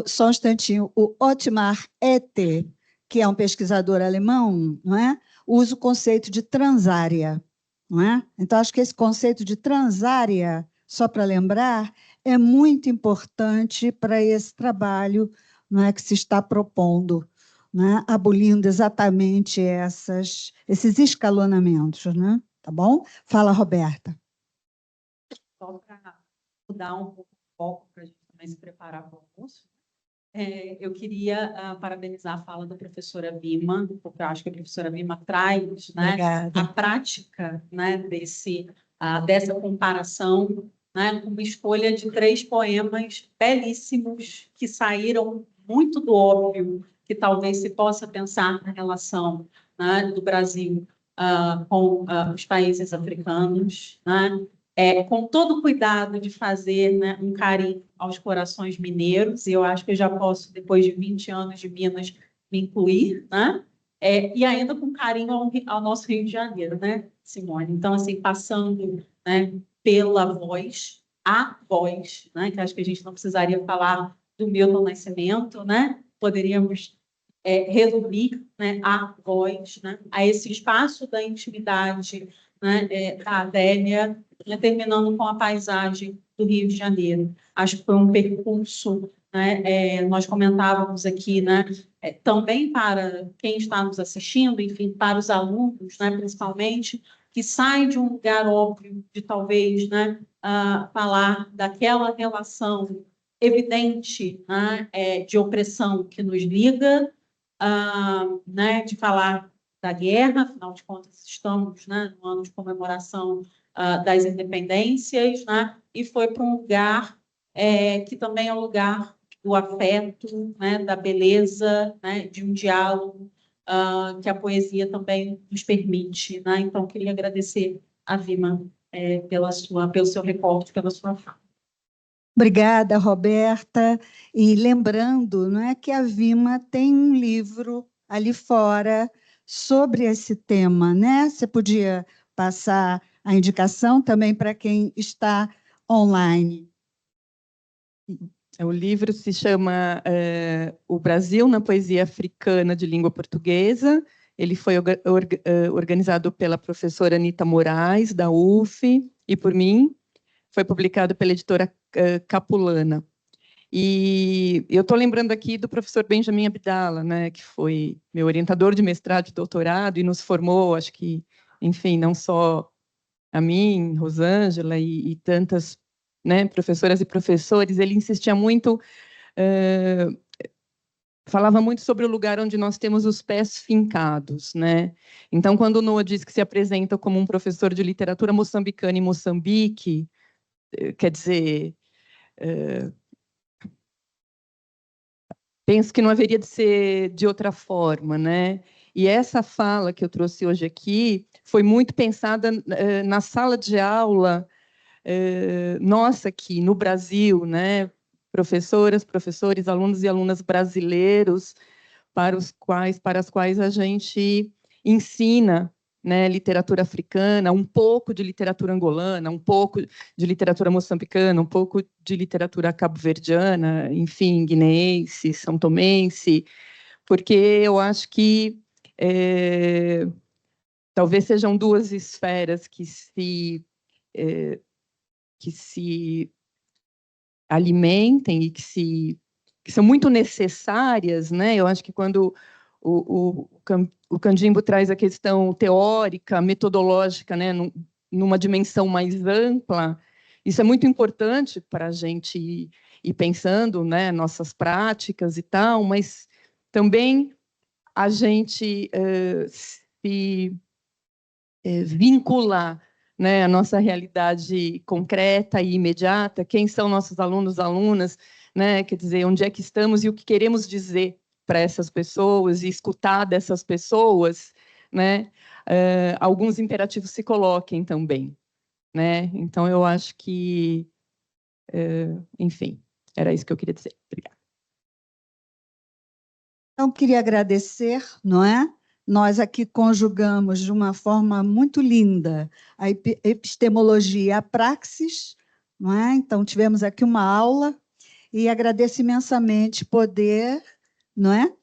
Speaker 1: Só um instantinho, o Otmar Ette, que é um pesquisador alemão, não é? Usa o conceito de transárea, não é? Então, acho que esse conceito de transárea, só para lembrar, é muito importante para esse trabalho, não é, que se está propondo, né, abolindo exatamente esses escalonamentos, né? Tá bom? Fala, Roberta.
Speaker 6: Só para mudar um pouco o foco, para a gente também se preparar para o almoço, eu queria parabenizar a fala da professora Vima, porque eu acho que a professora Vima traz, né, a prática, né, dessa comparação, né, com uma escolha de 3 poemas belíssimos que saíram muito do óbvio, que talvez se possa pensar na relação, né, do Brasil com os países africanos, né, com todo o cuidado de fazer, né, um carinho aos corações mineiros, e eu acho que eu já posso, depois de 20 anos de Minas, me incluir, né? E ainda com carinho ao nosso Rio de Janeiro, né, Simone? Então, assim, passando, né, pela voz, a voz, né, que acho que a gente não precisaria falar do Milton Nascimento, né? Poderíamos resumir, né, a voz, né, a esse espaço da intimidade, né, da Adélia, né, terminando com a paisagem do Rio de Janeiro. Acho que foi um percurso, né, nós comentávamos aqui, né, também para quem está nos assistindo, enfim, para os alunos, né, principalmente, que sai de um lugar óbvio de talvez, né, falar daquela relação evidente, né, de opressão que nos liga, né, de falar da guerra, afinal de contas estamos, né, no ano de comemoração das independências, né, e foi para um lugar que também é um lugar do afeto, né, da beleza, né, de um diálogo que a poesia também nos permite, né? Então, queria agradecer a Vima pelo seu recorte, pela sua fala.
Speaker 1: Obrigada, Roberta. E lembrando, não é, que a Vima tem um livro ali fora sobre esse tema, né? Você podia passar a indicação também para quem está online.
Speaker 2: O livro se chama O Brasil na Poesia Africana de Língua Portuguesa. Ele foi organizado pela professora Anita Moraes, da UF, e por mim. Foi publicado pela editora Capulana. E eu estou lembrando aqui do professor Benjamin Abdala, né, que foi meu orientador de mestrado e doutorado e nos formou, acho que, enfim, não só a mim, Rosângela e tantas, né, professoras e professores. Ele insistia muito, falava muito sobre o lugar onde nós temos os pés fincados, né? Então, quando o Noah diz que se apresenta como um professor de literatura moçambicana em Moçambique, quer dizer, penso que não haveria de ser de outra forma, né? E essa fala que eu trouxe hoje aqui foi muito pensada na sala de aula nossa aqui no Brasil, né? Professoras, professores, alunos e alunas brasileiros para as quais a gente ensina, né, literatura africana, um pouco de literatura angolana, um pouco de literatura moçambicana, um pouco de literatura cabo-verdiana, enfim, guineense, são tomense, porque eu acho que talvez sejam 2 esferas que se alimentem e que são muito necessárias, né? Eu acho que quando o Candimbo traz a questão teórica, metodológica, né, numa dimensão mais ampla, Isso é muito importante para a gente ir pensando, né, nossas práticas e tal, mas também a gente se vincular, né, a nossa realidade concreta e imediata, quem são nossos alunos, alunas, né, quer dizer, onde é que estamos e o que queremos dizer para essas pessoas e escutar dessas pessoas, né, alguns imperativos se coloquem também, né? Então, eu acho que, enfim, era isso que eu queria dizer. Obrigada.
Speaker 1: Então, queria agradecer, não é? Nós aqui conjugamos de uma forma muito linda a epistemologia e a praxis, não é? Então, tivemos aqui uma aula e agradeço imensamente poder, não é?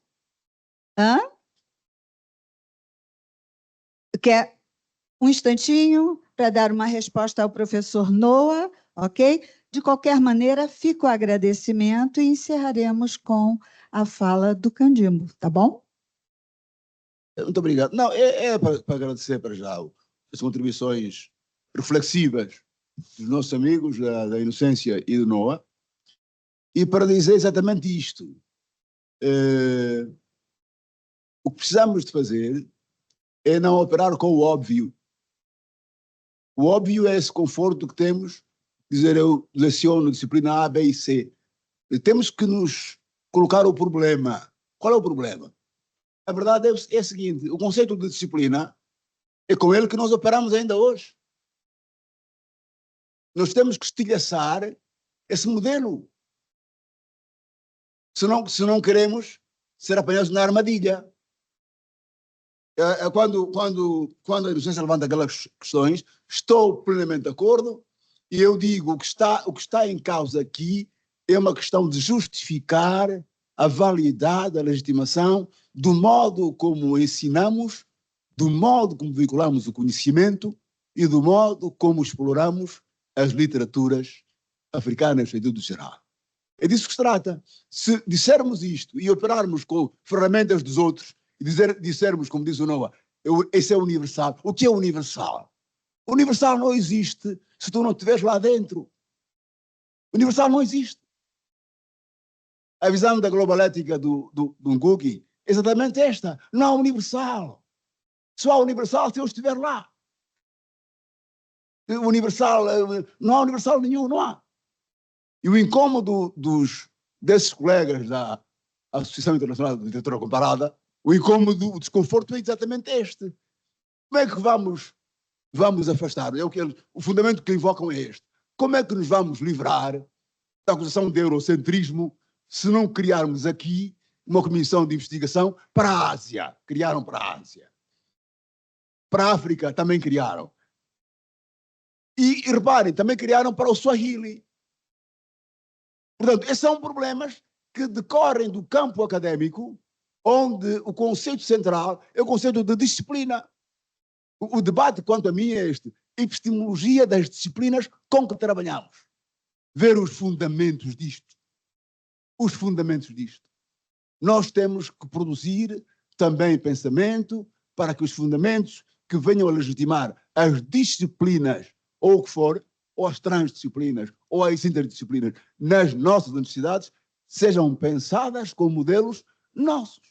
Speaker 1: Quer um instantinho para dar uma resposta ao professor Noah, ok? De qualquer maneira, fica o agradecimento e encerraremos com a fala do Candimbo, tá bom?
Speaker 3: Muito obrigado. Não, para agradecer para já as contribuições reflexivas dos nossos amigos da Inocência e do Noah, e para dizer exatamente isto. O que precisamos de fazer é não operar com o óbvio. O óbvio é esse conforto que temos, dizer eu leciono disciplina A, B e C. E temos que nos colocar o problema. Qual é o problema? A verdade é a seguinte, o conceito de disciplina é com ele que nós operamos ainda hoje. Nós temos que estilhaçar esse modelo. Se não queremos ser apanhados na armadilha. Quando a Inocência levanta aquelas questões, estou plenamente de acordo, e eu digo o que está em causa aqui é uma questão de justificar a validade, a legitimação do modo como ensinamos, do modo como veiculamos o conhecimento e do modo como exploramos as literaturas africanas no sentido geral. É disso que se trata. Se dissermos isto e operarmos com ferramentas dos outros, e dissermos, como diz o Noah, esse é universal. O que é universal? O universal não existe se tu não estiveres lá dentro. O universal não existe. A visão da globalética do Ngugi é exatamente esta. Não há universal. Só há universal se eu estiver lá. Universal, não há universal nenhum, não há. E o incômodo desses colegas da Associação Internacional de Literatura Comparada, o incômodo, o desconforto é exatamente este. Como é que vamos afastar? O fundamento que invocam é este. Como é que nos vamos livrar da acusação de eurocentrismo se não criarmos aqui uma comissão de investigação para a Ásia? Criaram para a Ásia. Para a África também criaram. E reparem, também criaram para o Swahili. Portanto, esses são problemas que decorrem do campo académico, onde o conceito central é o conceito de disciplina. O debate, quanto a mim, é este. Epistemologia das disciplinas com que trabalhamos. Ver os fundamentos disto. Os fundamentos disto. Nós temos que produzir também pensamento para que os fundamentos que venham a legitimar as disciplinas, ou o que for, ou as transdisciplinas, ou as interdisciplinas, nas nossas universidades, sejam pensadas com modelos nossos.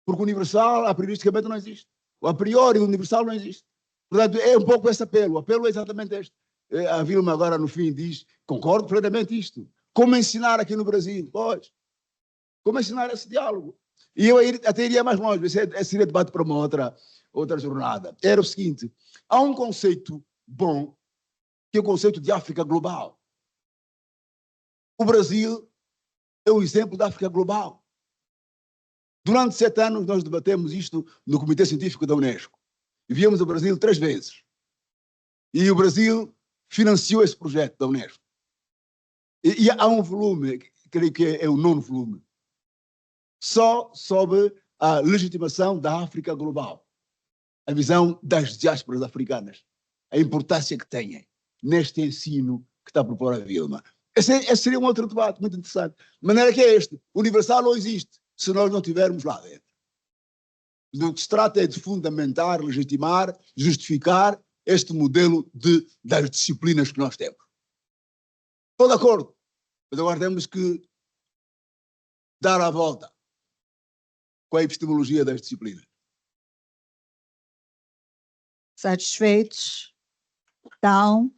Speaker 3: Porque o universal, a prioristicamente, não existe. O a priori, o universal não existe. Portanto, é um pouco esse apelo. O apelo é exatamente este. A Vilma agora, no fim, diz, concordo plenamente isto. Como ensinar aqui no Brasil? Pois. Como ensinar esse diálogo? E eu até iria mais longe. Esse seria debate para uma outra jornada. Era o seguinte, há um conceito bom, que é o conceito de África global. O Brasil é o exemplo da África global. Durante 7 anos nós debatemos isto no Comitê Científico da Unesco. E viemos ao Brasil 3 vezes. E o Brasil financiou esse projeto da Unesco. E há um volume, creio que é o 9º volume, só sobre a legitimação da África global. A visão das diásporas africanas. A importância que têm neste ensino que está a propor a Vilma. Esse seria um outro debate muito interessante. De maneira que é este. O universal não existe se nós não estivermos lá dentro. Do que se trata é de fundamentar, legitimar, justificar este modelo das disciplinas que nós temos. Estou de acordo, mas agora temos que dar a volta com a epistemologia das disciplinas.
Speaker 1: Satisfeitos? Então,